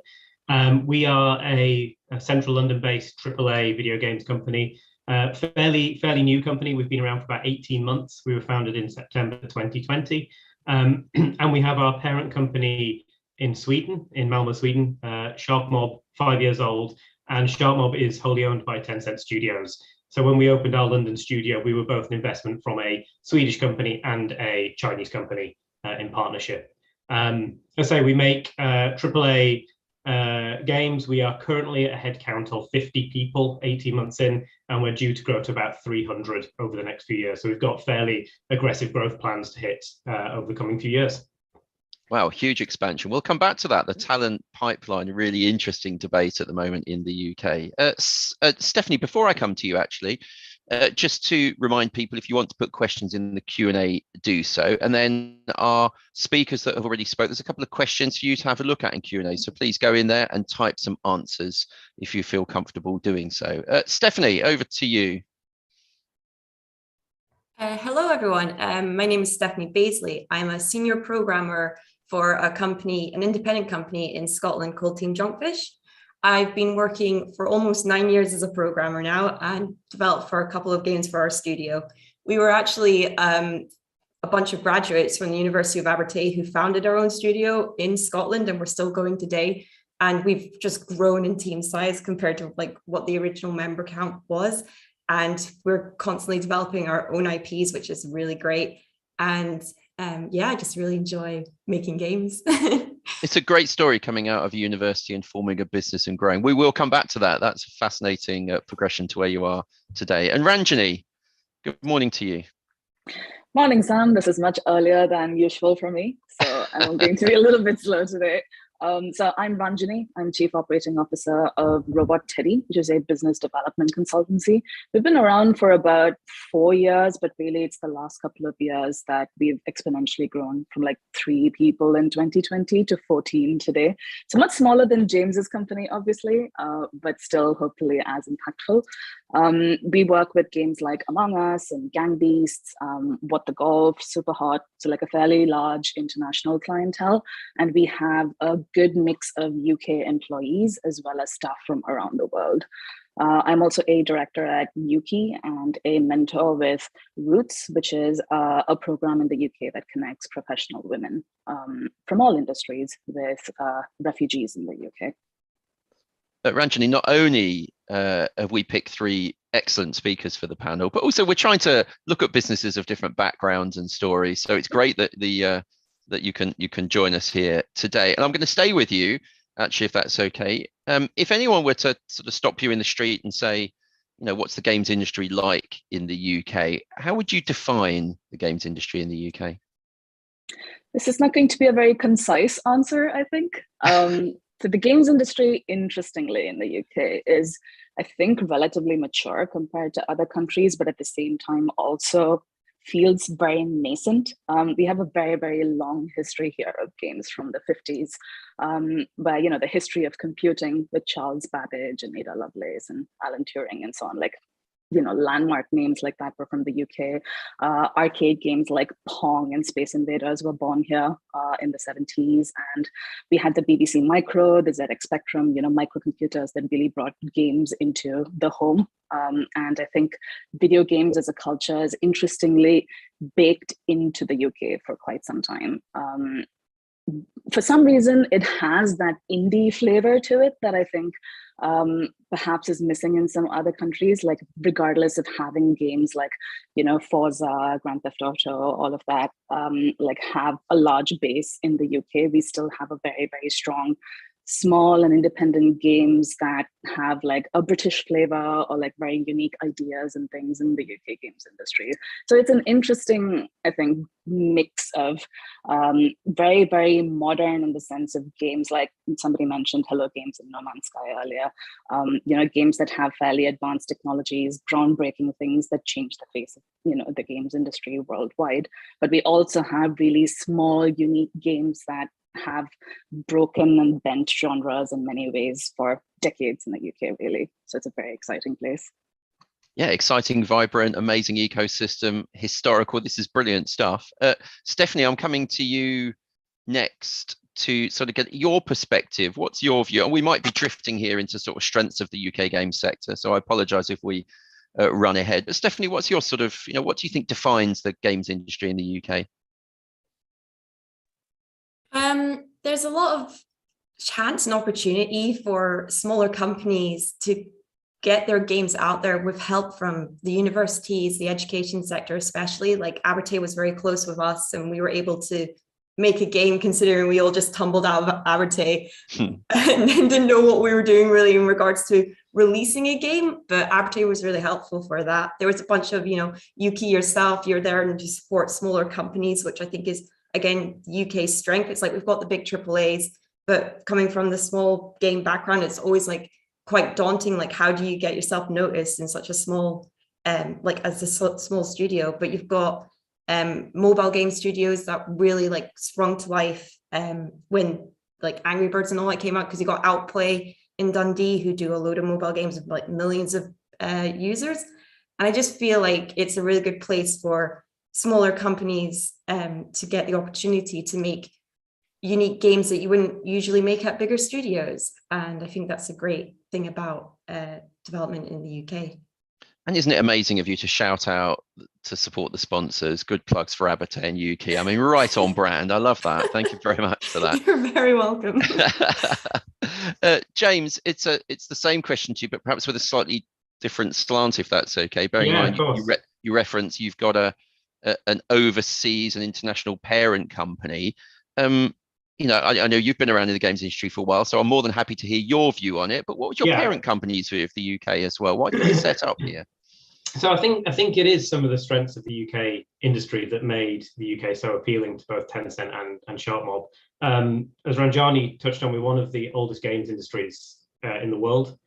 We are a central London-based AAA video games company, fairly new company. We've been around for about 18 months. We were founded in September 2020. And we have our parent company in Sweden, in Malmö, Sweden, Sharkmob, 5 years old, and Sharkmob is wholly owned by Tencent Studios. So when we opened our London studio, we were both an investment from a Swedish company and a Chinese company in partnership. As I say, we make AAA games. We are currently at a headcount of 50 people, 18 months in, and we're due to grow to about 300 over the next few years. So we've got fairly aggressive growth plans to hit over the coming few years. Wow, huge expansion. We'll come back to that. The talent pipeline, a really interesting debate at the moment in the UK. Stephanie, before I come to you, actually, just to remind people, if you want to put questions in the Q&A, do so. And then our speakers that have already spoke, there's a couple of questions for you to have a look at in Q&A. So please go in there and type some answers if you feel comfortable doing so. Stephanie, over to you. Hello, everyone. My name is Stephanie Baisley. I'm a senior programmer for a company, an independent company in Scotland called Team Junkfish. I've been working for almost 9 years as a programmer now and developed for a couple of games for our studio. We were actually a bunch of graduates from the University of Abertay who founded our own studio in Scotland, and we're still going today. And we've just grown in team size compared to like what the original member count was. And we're constantly developing our own IPs, which is really great. And yeah, I just really enjoy making games. It's a great story coming out of university and forming a business and growing. We will come back to that. That's a fascinating progression to where you are today. And Ranjani, good morning to you. Morning, Sam. This is much earlier than usual for me, so I'm going to be a little bit slow today. So I'm Ranjani. I'm Chief Operating Officer of Robot Teddy, which is a business development consultancy. We've been around for about 4 years, but really it's the last couple of years that we've exponentially grown from like 3 people in 2020 to 14 today. So much smaller than James's company, obviously, but still hopefully as impactful. We work with games like Among Us and Gang Beasts, What the Golf, Superhot, so like a fairly large international clientele. And we have a good mix of UK employees as well as staff from around the world. I'm also a director at Yuki and a mentor with Roots, which is a program in the UK that connects professional women from all industries with refugees in the UK. Ranjani, not only have we picked 3 excellent speakers for the panel, but also we're trying to look at businesses of different backgrounds and stories. So it's great that that you can join us here today. And I'm going to stay with you, actually, if that's okay. If anyone were to sort of stop you in the street and say, what's the games industry like in the UK? How would you define the games industry in the UK? This is not going to be a very concise answer, I think. So the games industry, interestingly, in the UK is, I think, relatively mature compared to other countries, but at the same time also feels very nascent. We have a very, very long history here of games from the 50s, where, the history of computing with Charles Babbage and Ada Lovelace and Alan Turing and so on, landmark names like that were from the UK. Arcade games like Pong and Space Invaders were born here in the 70s. And we had the BBC Micro, the ZX Spectrum, microcomputers that really brought games into the home. And I think video games as a culture is interestingly baked into the UK for quite some time. For some reason, it has that indie flavor to it that I think perhaps is missing in some other countries, like regardless of having games like, Forza, Grand Theft Auto, all of that, have a large base in the UK. We still have a very, very strong small and independent games that have like a British flavor or like very unique ideas and things in the UK games industry. So it's an interesting, I think, mix of very, very modern in the sense of games like somebody mentioned Hello Games and No Man's Sky earlier, games that have fairly advanced technologies, groundbreaking things that change the face of, the games industry worldwide. But we also have really small, unique games that have broken and bent genres in many ways for decades in the UK, really. So it's a very exciting place. Yeah, exciting, vibrant, amazing ecosystem, historical. This is brilliant stuff. Stephanie, I'm coming to you next to sort of get your perspective. What's your view? And we might be drifting here into sort of strengths of the UK games sector, so I apologize if we run ahead. But Stephanie, what's your sort of, what do you think defines the games industry in the UK? There's a lot of chance and opportunity for smaller companies to get their games out there with help from the universities, the education sector, especially. Like Abertay was very close with us and we were able to make a game considering we all just tumbled out of Abertay and didn't know what we were doing really in regards to releasing a game, but Abertay was really helpful for that. There was a bunch of, Yuki yourself, you're there and to support smaller companies, which I think is, again, UK's strength. It's like we've got the big AAAs, but coming from the small game background, it's always like quite daunting. Like, how do you get yourself noticed in such a small, as a small studio? But you've got mobile game studios that really like sprung to life when like Angry Birds and all that came out, because you got Outplay in Dundee who do a load of mobile games with like millions of users. And I just feel like it's a really good place for smaller companies to get the opportunity to make unique games that you wouldn't usually make at bigger studios. And I think that's a great thing about development in the UK. And isn't it amazing of you to shout out to support the sponsors? Good plugs for Abertay and Yuki. I mean, right on brand. I love that. Thank you very much for that. You're very welcome. James, it's the same question to you, but perhaps with a slightly different slant, if that's okay. Bearing in mind you reference you've got an overseas and international parent company. I know you've been around in the games industry for a while, so I'm more than happy to hear your view on it. But what was your parent company's view of the UK as well? Why did you set up here? So I think it is some of the strengths of the UK industry that made the UK so appealing to both Tencent and Sharkmob. As Ranjani touched on, we're one of the oldest games industries in the world.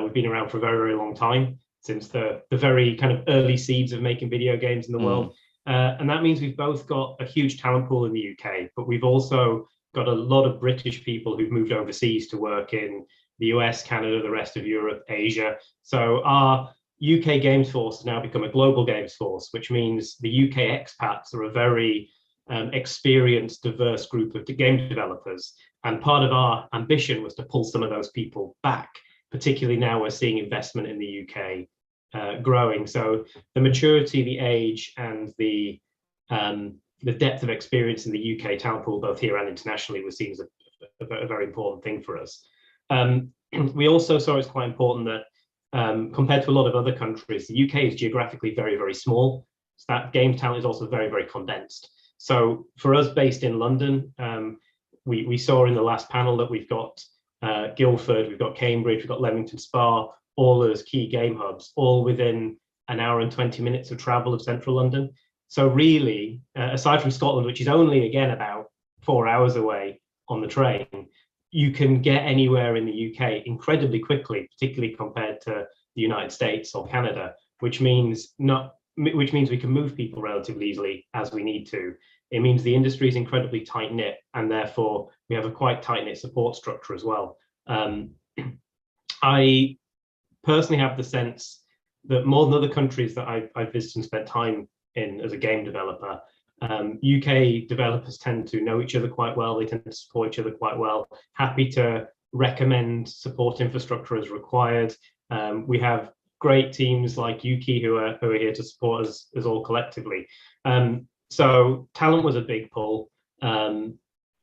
We've been around for a very, very long time, since the very kind of early seeds of making video games in the world. And that means we've both got a huge talent pool in the UK, but we've also got a lot of British people who've moved overseas to work in the US, Canada, the rest of Europe, Asia. So our UK Games Force has now become a global games force, which means the UK expats are a very experienced, diverse group of game developers. And part of our ambition was to pull some of those people back, particularly now we're seeing investment in the UK growing. So the maturity, the age, and the depth of experience in the UK talent pool, both here and internationally, was seen as a very important thing for us. We also saw it's quite important that compared to a lot of other countries, the UK is geographically very, very small. So that game talent is also very, very condensed. So for us based in London, we saw in the last panel that we've got Guildford, we've got Cambridge, we've got Leamington Spa, all as key game hubs, all within an hour and 20 minutes of travel of central London. So really, aside from Scotland, which is only, again, about 4 hours away on the train, you can get anywhere in the UK incredibly quickly, particularly compared to the United States or Canada, which means we can move people relatively easily as we need to. It means the industry is incredibly tight-knit, and therefore we have a quite tight-knit support structure as well. I personally have the sense that more than other countries that I've visited and spent time in as a game developer, UK developers tend to know each other quite well. They tend to support each other quite well, happy to recommend support infrastructure as required. We have great teams like Yuki who are here to support us all collectively. So talent was a big pull, and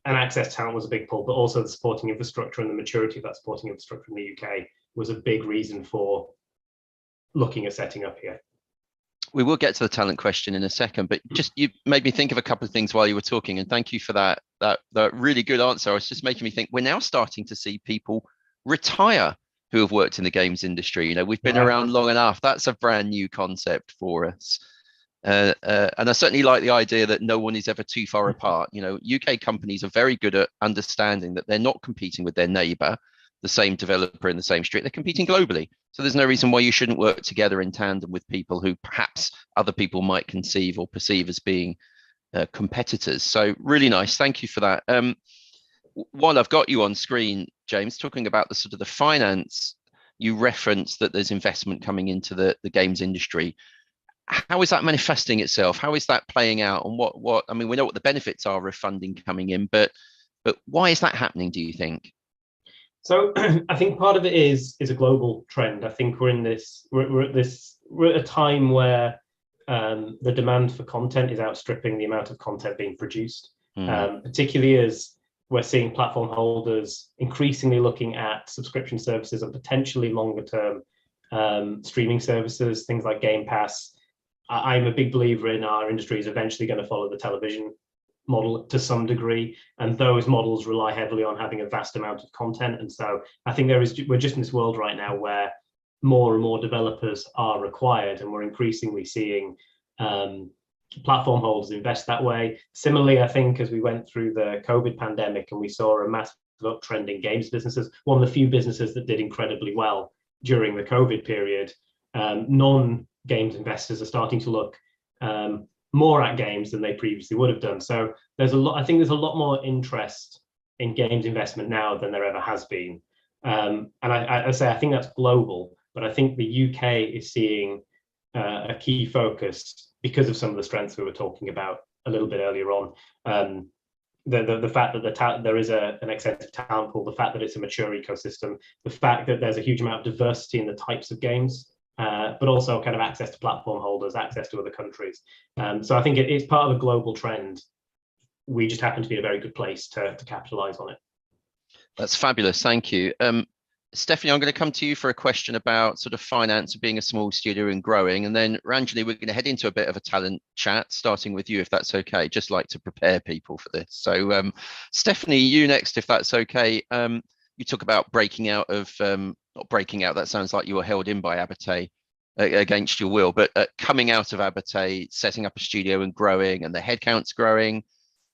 access talent was a big pull, but also the supporting infrastructure and the maturity of that supporting infrastructure in the UK was a big reason for looking at setting up here. We will get to the talent question in a second, but just you made me think of a couple of things while you were talking, and thank you for that really good answer. It's just making me think we're now starting to see people retire who have worked in the games industry. You know, we've been around long enough. That's a brand new concept for us. And I certainly like the idea that no one is ever too far apart. You know, UK companies are very good at understanding that they're not competing with their neighbor, the same developer in the same street. They're competing globally. So there's no reason why you shouldn't work together in tandem with people who perhaps other people might conceive or perceive as being competitors. So really nice. Thank you for that. While I've got you on screen, James, talking about the sort of the finance, you referenced that there's investment coming into the games industry. How is that manifesting itself? How is that playing out? And what I mean, we know what the benefits are of funding coming in, but why is that happening, do you think? So I think part of it is a global trend. I think we're at a time where the demand for content is outstripping the amount of content being produced, particularly as we're seeing platform holders increasingly looking at subscription services and potentially longer term streaming services, things like Game Pass. I'm a big believer in our industry is eventually going to follow the television model to some degree, and those models rely heavily on having a vast amount of content. And so I think we're just in this world right now where more and more developers are required, and we're increasingly seeing platform holders invest that way. Similarly, I think as we went through the COVID pandemic and we saw a massive uptrend in games businesses, one of the few businesses that did incredibly well during the COVID period, non-games investors are starting to look more at games than they previously would have done. So I think there's a lot more interest in games investment now than there ever has been. And I think that's global, but I think the UK is seeing a key focus because of some of the strengths we were talking about a little bit earlier on. The fact that there is an extensive talent pool, the fact that it's a mature ecosystem, the fact that there's a huge amount of diversity in the types of games, but also kind of access to platform holders, access to other countries. So I think it's part of a global trend. We just happen to be in a very good place to capitalize on it. That's fabulous. Thank you. Stephanie, I'm going to come to you for a question about sort of finance of being a small studio and growing. And then Ranjani, we're going to head into a bit of a talent chat, starting with you, if that's okay. Just like to prepare people for this. So Stephanie, you next, if that's okay. You talk about breaking out of, not breaking out, that sounds like you were held in by Abate against your will, but coming out of Abate, setting up a studio and growing, and the headcount's growing.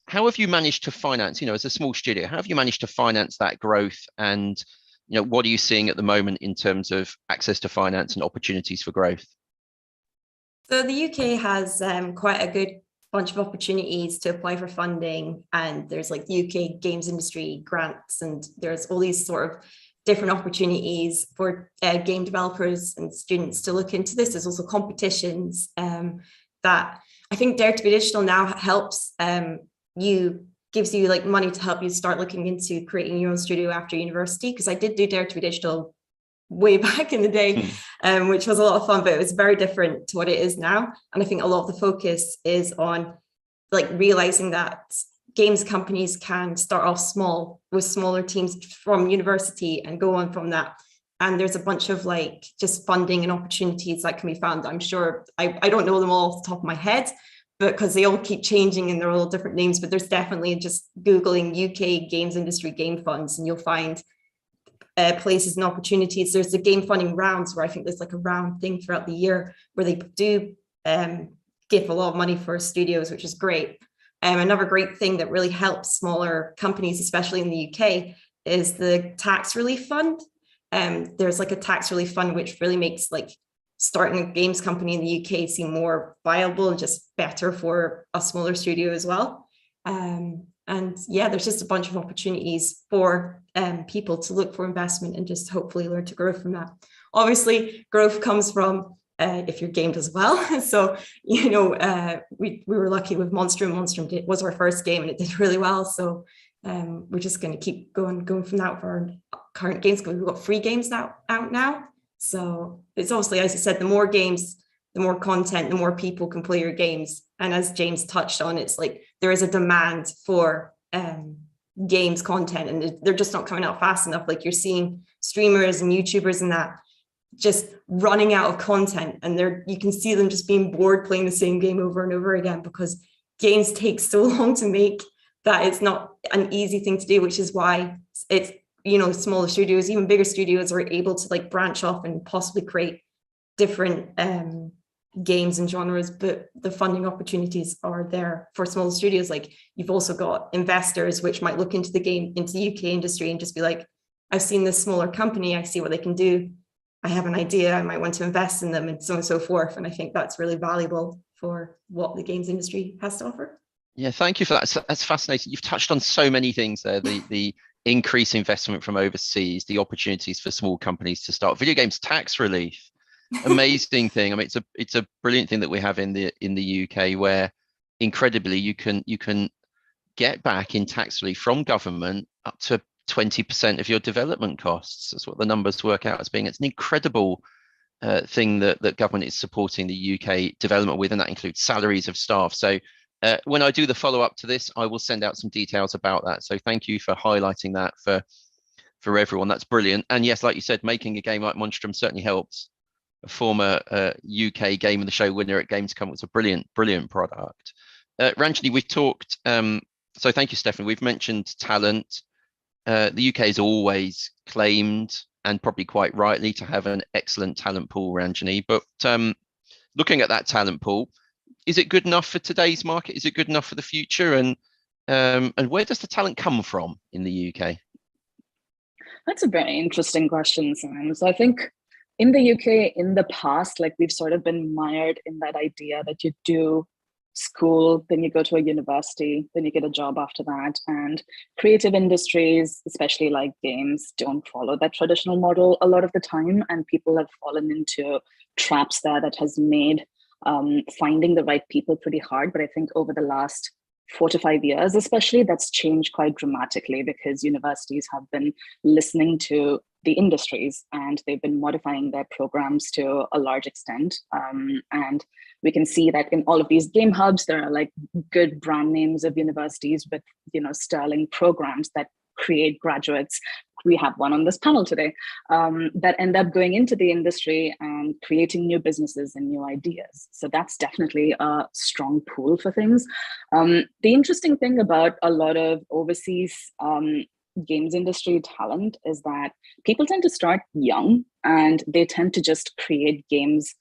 How have you managed to finance, as a small studio, how have you managed to finance that growth? And, what are you seeing at the moment in terms of access to finance and opportunities for growth? So the UK has quite a good bunch of opportunities to apply for funding, and there's like the UK games industry grants, and there's all these sort of different opportunities for game developers and students to look into this. There's also competitions that I think Dare to be Digital now helps gives you like money to help you start looking into creating your own studio after university. Because I did do Dare to be Digital way back in the day, which was a lot of fun, but it was very different to what it is now. And I think a lot of the focus is on like realizing that games companies can start off small with smaller teams from university and go on from that. And there's a bunch of like just funding and opportunities that can be found. I'm sure I don't know them all off the top of my head, but because they all keep changing and they're all different names, but there's definitely just Googling UK games industry game funds and you'll find places and opportunities. There's the game funding rounds where I think there's like a round thing throughout the year where they do give a lot of money for studios, which is great. Another great thing that really helps smaller companies, especially in the UK, is the tax relief fund. There's like a tax relief fund which really makes like starting a games company in the UK seem more viable and just better for a smaller studio as well. And yeah, there's just a bunch of opportunities for people to look for investment and just hopefully learn to grow from that. Obviously, growth comes from if your game does well. So, you know, we were lucky with Monstrum. Monstrum was our first game and it did really well. So we're just going to keep going from that for our current games. We've got 3 games out now. So it's obviously, as I said, the more games, the more content, the more people can play your games. And as James touched on, it's like there is a demand for games content and they're just not coming out fast enough. Like you're seeing streamers and YouTubers and that just running out of content, and you can see them just being bored playing the same game over and over again because games take so long to make that it's not an easy thing to do, which is why it's, you know, smaller studios, even bigger studios are able to like branch off and possibly create different games and genres, but the funding opportunities are there for small studios. Like you've also got investors which might look into the UK industry and just be like, I've seen this smaller company, I see what they can do, I have an idea, I might want to invest in them, and so on and so forth. And I think that's really valuable for what the games industry has to offer. Yeah, thank you for that. That's fascinating. You've touched on so many things there. The increased investment from overseas, the opportunities for small companies to start video games, tax relief, amazing thing. I mean, it's a brilliant thing that we have in the UK, where incredibly you can get back in tax relief from government up to 20% of your development costs. That's what the numbers work out as being. It's an incredible thing that government is supporting the UK development with, and that includes salaries of staff. So when I do the follow-up to this, I will send out some details about that. So thank you for highlighting that for everyone. That's brilliant. And yes, like you said, making a game like Monstrum certainly helps. A former UK Game of the Show winner at Gamescom was a brilliant product. Ranjani, we've talked, so thank you, Stephanie. We've mentioned talent. The UK has always claimed, and probably quite rightly, to have an excellent talent pool, Ranjani. But looking at that talent pool, is it good enough for today's market? Is it good enough for the future? And where does the talent come from in the UK? That's a very interesting question, Sam. So I think in the UK, in the past, like we've sort of been mired in that idea that you do school, then you go to a university, then you get a job after that. And creative industries, especially like games, don't follow that traditional model a lot of the time. And people have fallen into traps there that has made finding the right people pretty hard. But I think over the last 4 to 5 years, especially, that's changed quite dramatically because universities have been listening to the industries and they've been modifying their programs to a large extent. And we can see that in all of these game hubs, there are like good brand names of universities with, you know, sterling programs that create graduates. We have one on this panel today that end up going into the industry and creating new businesses and new ideas. So that's definitely a strong pool for things. The interesting thing about a lot of overseas games industry talent is that people tend to start young and they tend to just create games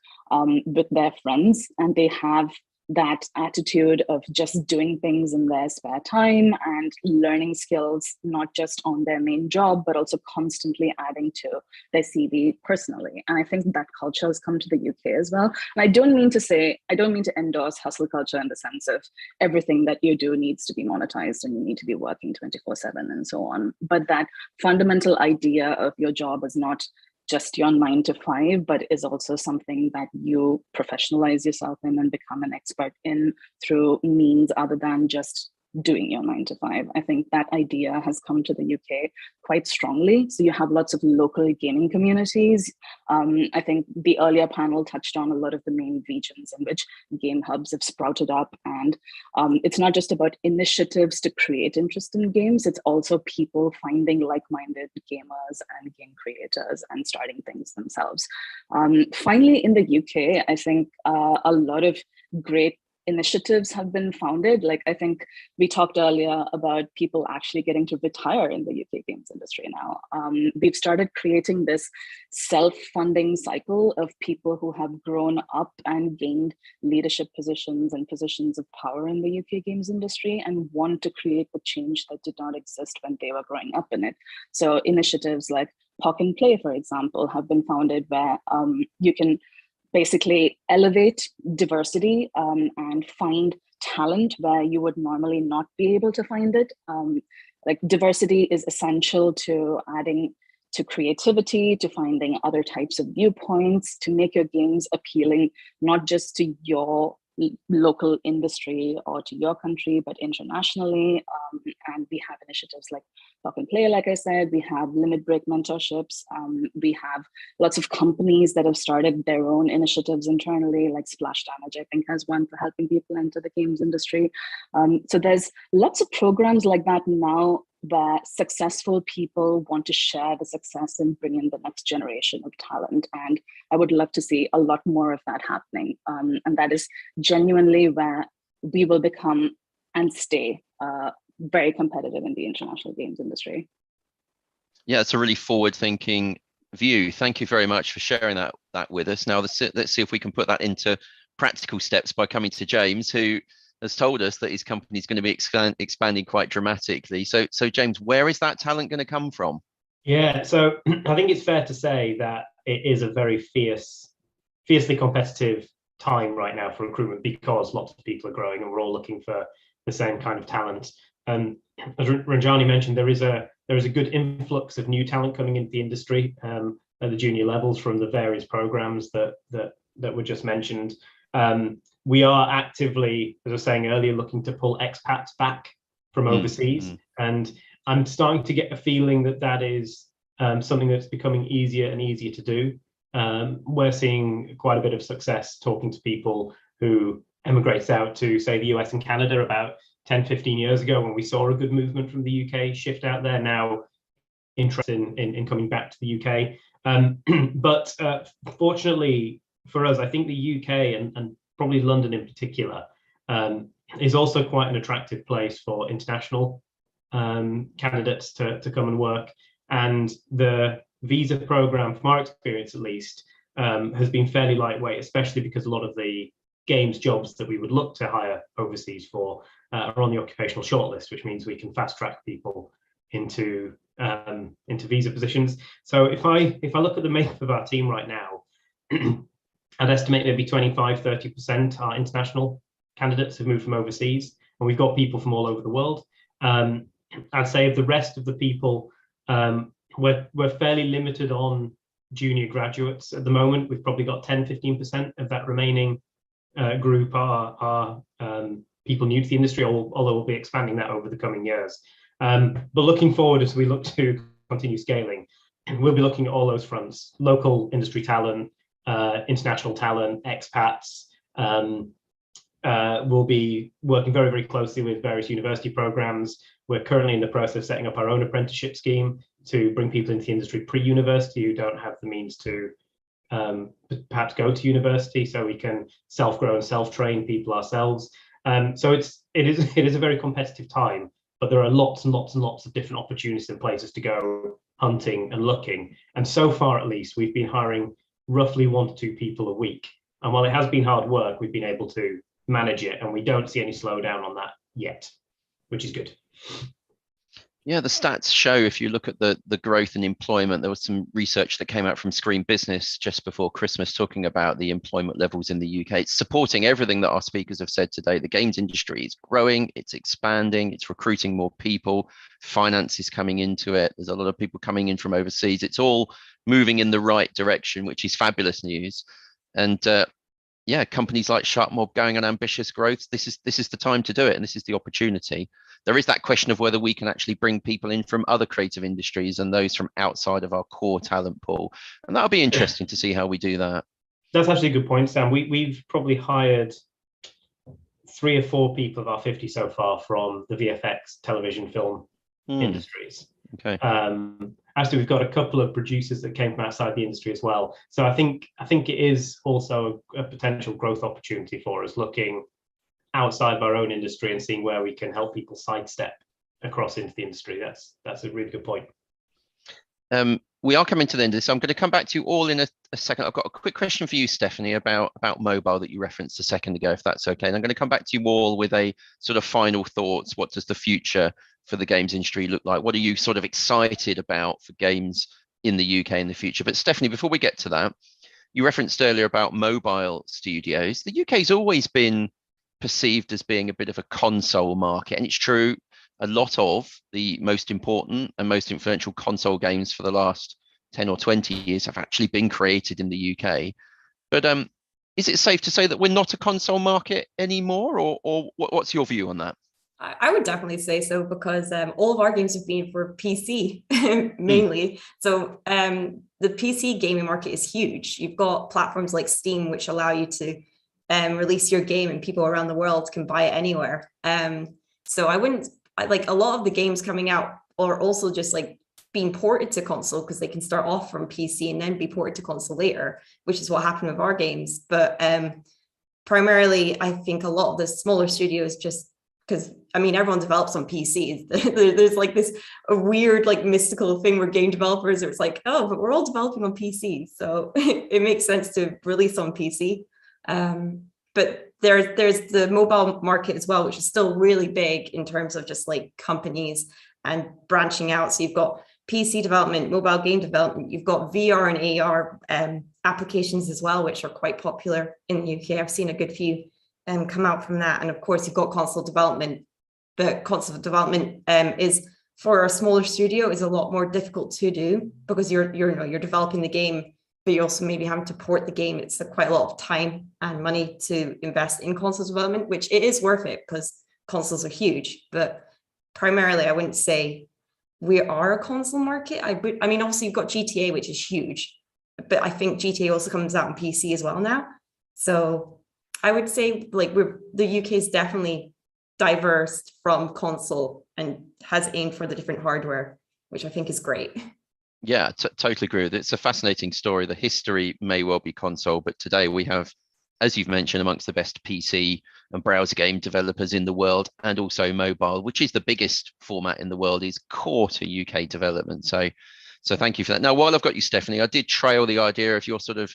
with their friends, and they have that attitude of just doing things in their spare time and learning skills, not just on their main job, but also constantly adding to their CV personally. And I think that culture has come to the UK as well. And I don't mean to endorse hustle culture in the sense of everything that you do needs to be monetized and you need to be working 24/7 and so on. But that fundamental idea of your job is not just your 9 to 5, but is also something that you professionalize yourself in and become an expert in through means other than just doing your 9 to 5. I think that idea has come to the UK quite strongly. So you have lots of local gaming communities. I think the earlier panel touched on a lot of the main regions in which game hubs have sprouted up. And it's not just about initiatives to create interest in games, it's also people finding like-minded gamers and game creators and starting things themselves. Finally, in the UK, I think a lot of great initiatives have been founded. Like, I think we talked earlier about people actually getting to retire in the UK games industry now. We've started creating this self-funding cycle of people who have grown up and gained leadership positions and positions of power in the UK games industry and want to create the change that did not exist when they were growing up in it. So initiatives like Pock and Play, for example, have been founded where you can basically elevate diversity and find talent where you would normally not be able to find it. Like, diversity is essential to adding to creativity, to finding other types of viewpoints, to make your games appealing, not just to your local industry or to your country, but internationally. And we have initiatives like Pock and Play, like I said. We have Limit Break mentorships. We have lots of companies that have started their own initiatives internally, like Splash Damage, I think, has one for helping people enter the games industry. So there's lots of programs like that now where successful people want to share the success and bring in the next generation of talent. And I would love to see a lot more of that happening. And that is genuinely where we will become and stay very competitive in the international games industry. Yeah, it's a really forward-thinking view. Thank you very much for sharing that with us. Now, let's see if we can put that into practical steps by coming to James, who has told us that his company is going to be expanding quite dramatically. So James, where is that talent going to come from? Yeah, so I think it's fair to say that it is a very fiercely competitive time right now for recruitment, because lots of people are growing and we're all looking for the same kind of talent. As Ranjani mentioned, there is a good influx of new talent coming into the industry at the junior levels from the various programs that were just mentioned. We are actively, as I was saying earlier, looking to pull expats back from overseas. And I'm starting to get a feeling that is something that's becoming easier and easier to do. We're seeing quite a bit of success talking to people who emigrated out to, say, the US and Canada about 10, 15 years ago, when we saw a good movement from the UK shift out there. Now interested in coming back to the UK. But fortunately for us, I think the UK and probably London in particular is also quite an attractive place for international candidates to come and work. And the visa program, from our experience at least, has been fairly lightweight, especially because a lot of the games jobs that we would look to hire overseas for are on the occupational shortlist, which means we can fast track people into visa positions. So if I look at the makeup of our team right now, I'd estimate maybe 25-30% are international candidates who've moved from overseas, and we've got people from all over the world. I'd say of the rest of the people, we're fairly limited on junior graduates at the moment. We've probably got 10-15% of that remaining group are people new to the industry, although we'll be expanding that over the coming years. But looking forward, as we look to continue scaling, we'll be looking at all those fronts: local industry talent, international talent, expats. We'll be working very, very closely with various university programs. We're currently in the process of setting up our own apprenticeship scheme to bring people into the industry pre-university who don't have the means to perhaps go to university, so we can self-grow and self-train people ourselves. So it is a very competitive time, but there are lots and lots and lots of different opportunities and places to go hunting and looking. And so far, at least, we've been hiring roughly 1 to 2 people a week. And while it has been hard work, we've been able to manage it, and we don't see any slowdown on that yet, which is good. Yeah, the stats show, if you look at the growth in employment, there was some research that came out from Screen Business just before Christmas talking about the employment levels in the UK. It's supporting everything that our speakers have said today. The games industry is growing, it's expanding, it's recruiting more people, finance is coming into it. There's a lot of people coming in from overseas. It's all moving in the right direction, which is fabulous news. And yeah, companies like Sharkmob going on ambitious growth. This is the time to do it, and this is the opportunity. There is that question of whether we can actually bring people in from other creative industries and those from outside of our core talent pool, and that'll be interesting to see how we do that. That's actually a good point, Sam. We've probably hired 3 or 4 people of our 50 so far from the VFX, television, film industries. Okay. Actually, we've got a couple of producers that came from outside the industry as well. So I think it is also a potential growth opportunity for us, looking outside of our own industry and seeing where we can help people sidestep across into the industry. That's a really good point. We are coming to the end of this. I'm going to come back to you all in a second. I've got a quick question for you, Stephanie, about mobile that you referenced a second ago, if that's okay. And I'm going to come back to you all with a sort of final thoughts. What does the future for the games industry look like? What are you sort of excited about for games in the UK in the future? But Stephanie, before we get to that, you referenced earlier about mobile studios. The UK's always been perceived as being a bit of a console market, and it's true. A lot of the most important and most influential console games for the last 10 or 20 years have actually been created in the UK. But is it safe to say that we're not a console market anymore, or what's your view on that? I would definitely say so, because all of our games have been for PC mainly. So the PC gaming market is huge. You've got platforms like Steam, which allow you to release your game and people around the world can buy it anywhere. So like a lot of the games coming out are also just like being ported to console, because they can start off from PC and then be ported to console later, which is what happened with our games. But primarily, I think a lot of the smaller studios, just because, I mean, everyone develops on PCs. There's like this a weird, like mystical thing where game developers are, it's like, oh, but we're all developing on PC. So it makes sense to release on PC. But there's the mobile market as well, which is still really big in terms of just like companies and branching out. So you've got PC development, mobile game development, you've got VR and AR applications as well, which are quite popular in the UK. I've seen a good few come out from that. And of course, you've got console development, but console development is, for a smaller studio, is a lot more difficult to do, because you're developing the game, but you're also maybe having to port the game. It's quite a lot of time and money to invest in console development, which it is worth it because consoles are huge. But primarily, I wouldn't say we are a console market. I mean, obviously, you've got GTA, which is huge, but I think GTA also comes out on PC as well now. So I would say like the UK is definitely diverse from console and has aimed for the different hardware, which I think is great. Yeah, totally agree with it. It's a fascinating story. The history may well be console, but today we have, as you've mentioned, amongst the best PC and browser game developers in the world, and also mobile, which is the biggest format in the world, is core to UK development. So thank you for that. Now, while I've got you, Stephanie, I did trail the idea of your sort of,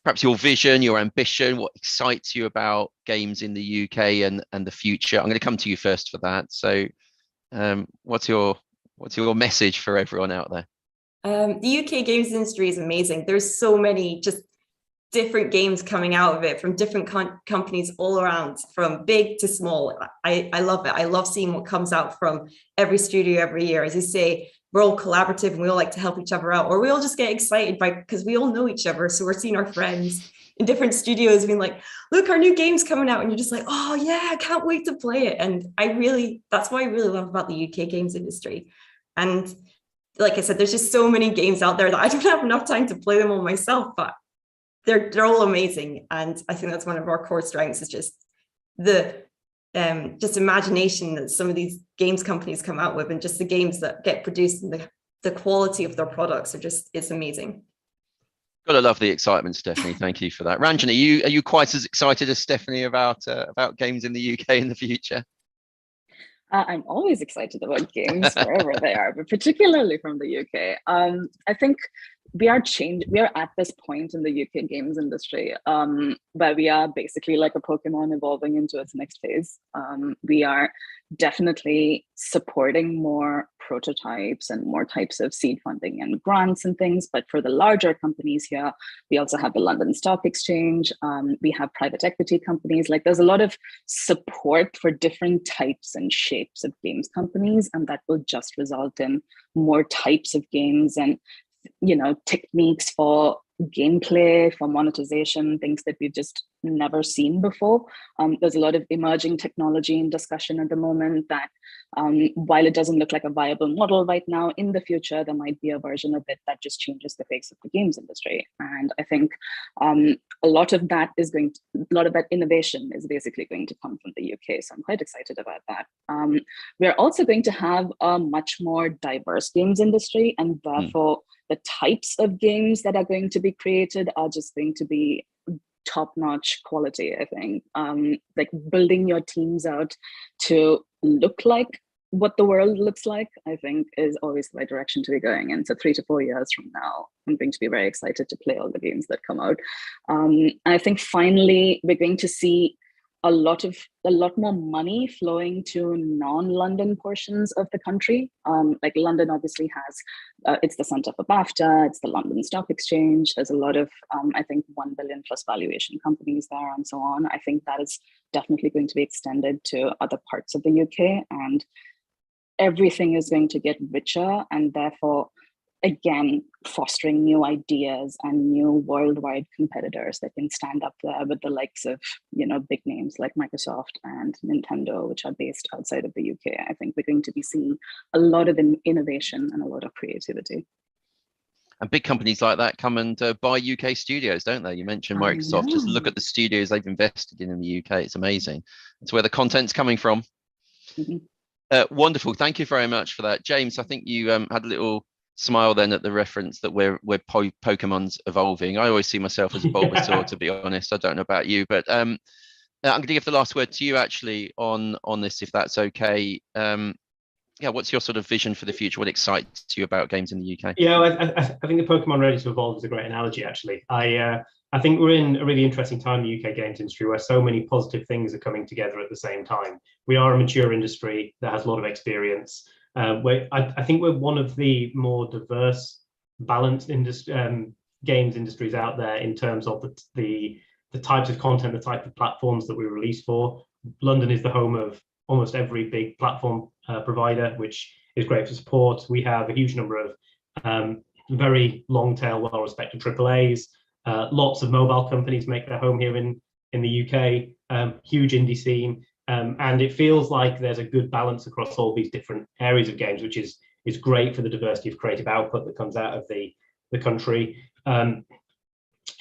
perhaps your vision, your ambition, what excites you about games in the UK and the future. I'm going to come to you first for that. So what's your message for everyone out there? The UK games industry is amazing. There's so many just different games coming out of it from different companies all around, from big to small. I love it. I love seeing what comes out from every studio every year. As you say, we're all collaborative and we all like to help each other out, or we all just get excited because we all know each other. So we're seeing our friends in different studios being like, look, our new game's coming out. And you're just like, oh yeah, I can't wait to play it. And that's what I really love about the UK games industry. And like I said, there's just so many games out there that I don't have enough time to play them all myself, but they're all amazing. And I think that's one of our core strengths, is just the just imagination that some of these games companies come out with, and just the games that get produced, and the quality of their products it's amazing. Gotta love the excitement, Stephanie. Thank you for that. Ranjani, are you quite as excited as Stephanie about games in the UK in the future? I'm always excited about games wherever they are, but particularly from the UK. I think we are at this point in the UK games industry where we are basically like a Pokemon evolving into its next phase. We are definitely supporting more prototypes and more types of seed funding and grants and things. But for the larger companies here, we also have the London Stock Exchange. We have private equity companies. Like there's a lot of support for different types and shapes of games companies, and that will just result in more types of games and techniques for gameplay, for monetization, things that we've just never seen before. There's a lot of emerging technology in discussion at the moment that while it doesn't look like a viable model right now, in the future, there might be a version of it that just changes the face of the games industry. And I think a lot of that innovation is basically going to come from the UK. So I'm quite excited about that. We're also going to have a much more diverse games industry, and therefore the types of games that are going to be created are just going to be top-notch quality, I think. Like building your teams out to look like what the world looks like, I think is always the right direction to be going. And so 3 to 4 years from now, I'm going to be very excited to play all the games that come out. I think finally, we're going to see a lot more money flowing to non-London portions of the country. Like London obviously has, it's the center for BAFTA, it's the London Stock Exchange. There's a lot of, I think, 1 billion plus valuation companies there and so on. I think that is definitely going to be extended to other parts of the UK, and everything is going to get richer, and therefore, again, fostering new ideas and new worldwide competitors that can stand up there with the likes of, big names like Microsoft and Nintendo, which are based outside of the UK. I think we're going to be seeing a lot of innovation and a lot of creativity. And big companies like that come and buy UK studios, don't they? You mentioned Microsoft. Just look at the studios they've invested in the UK. It's amazing. It's where the content's coming from. Wonderful. Thank you very much for that. James, I think you had a little smile then at the reference that we're Pokemon's evolving. I always see myself as a Bulbasaur, to be honest. I don't know about you, but I'm going to give the last word to you actually on this, if that's okay. What's your sort of vision for the future? What excites you about games in the UK? Yeah, I think the Pokemon Ready to Evolve is a great analogy, actually. I think we're in a really interesting time in the UK games industry where so many positive things are coming together at the same time. We are a mature industry that has a lot of experience. I think we're one of the more diverse, balanced games industries out there in terms of the types of content, the type of platforms that we release for. London is the home of almost every big platform provider, which is great for support. We have a huge number of very long tail, well-respected AAAs. Lots of mobile companies make their home here in the UK, huge indie scene. And it feels like there's a good balance across all these different areas of games, which is great for the diversity of creative output that comes out of the country.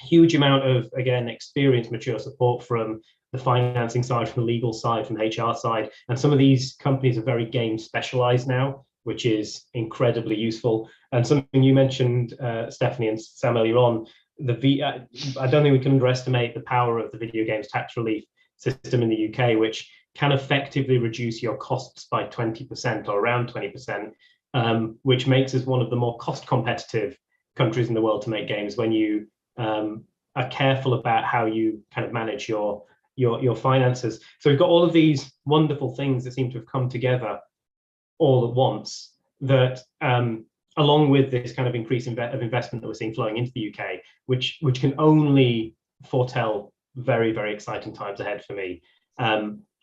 Huge amount of, again, experience, mature support from the financing side, from the legal side, from the HR side. And some of these companies are very game specialized now, which is incredibly useful. And something you mentioned, Stephanie and Sam, earlier on, I don't think we can underestimate the power of the video games tax relief system in the UK, which can effectively reduce your costs by 20% or around 20%, which makes us one of the more cost competitive countries in the world to make games when you are careful about how you kind of manage your finances. So we've got all of these wonderful things that seem to have come together all at once that along with this kind of increase of investment that we're seeing flowing into the UK, which can only foretell very, very exciting times ahead for me.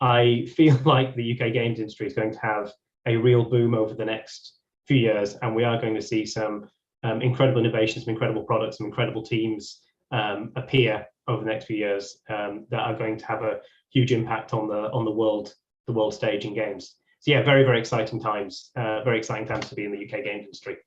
I feel like the UK games industry is going to have a real boom over the next few years, and we are going to see some incredible innovations, some incredible products, some incredible teams appear over the next few years that are going to have a huge impact on the world stage in games. So yeah, very, very exciting times. Very exciting times to be in the UK games industry.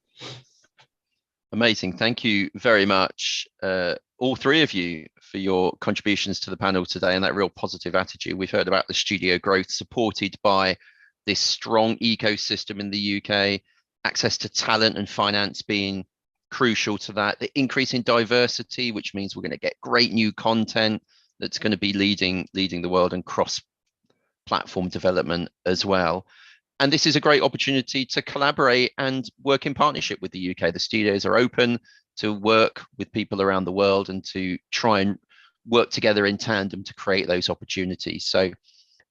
Amazing. Thank you very much, all three of you, for your contributions to the panel today and that real positive attitude. We've heard about the studio growth supported by this strong ecosystem in the UK, access to talent and finance being crucial to that, the increase in diversity, which means we're going to get great new content that's going to be leading the world and cross-platform development as well. And this is a great opportunity to collaborate and work in partnership with the UK. The studios are open to work with people around the world and to try and work together in tandem to create those opportunities. So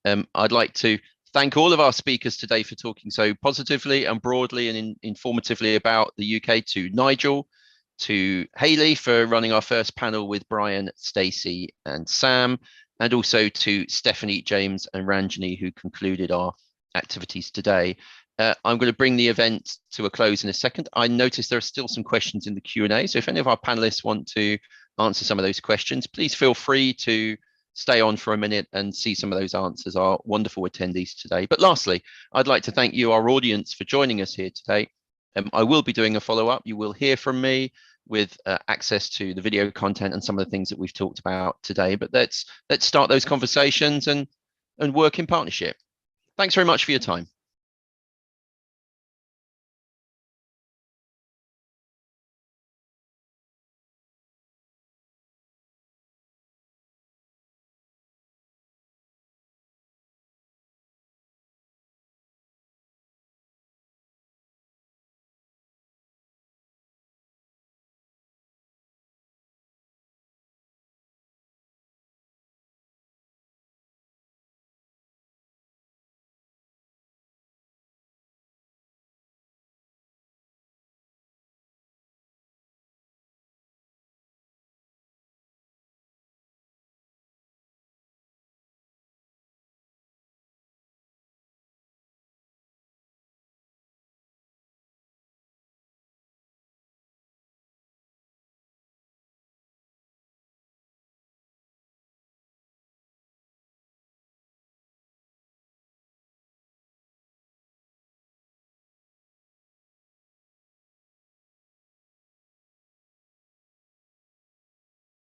I'd like to thank all of our speakers today for talking so positively and broadly and informatively about the UK, to Nigel, to Hayley for running our first panel with Brian, Stacey and Sam, and also to Stephanie, James and Ranjani, who concluded our activities today. I'm going to bring the event to a close in a second. I noticed there are still some questions in the Q&A, so if any of our panelists want to answer some of those questions, please feel free to stay on for a minute and see some of those answers, our wonderful attendees today. But lastly, I'd like to thank you, our audience, for joining us here today. I will be doing a follow-up. You will hear from me with access to the video content and some of the things that we've talked about today. But let's start those conversations and work in partnership. Thanks very much for your time.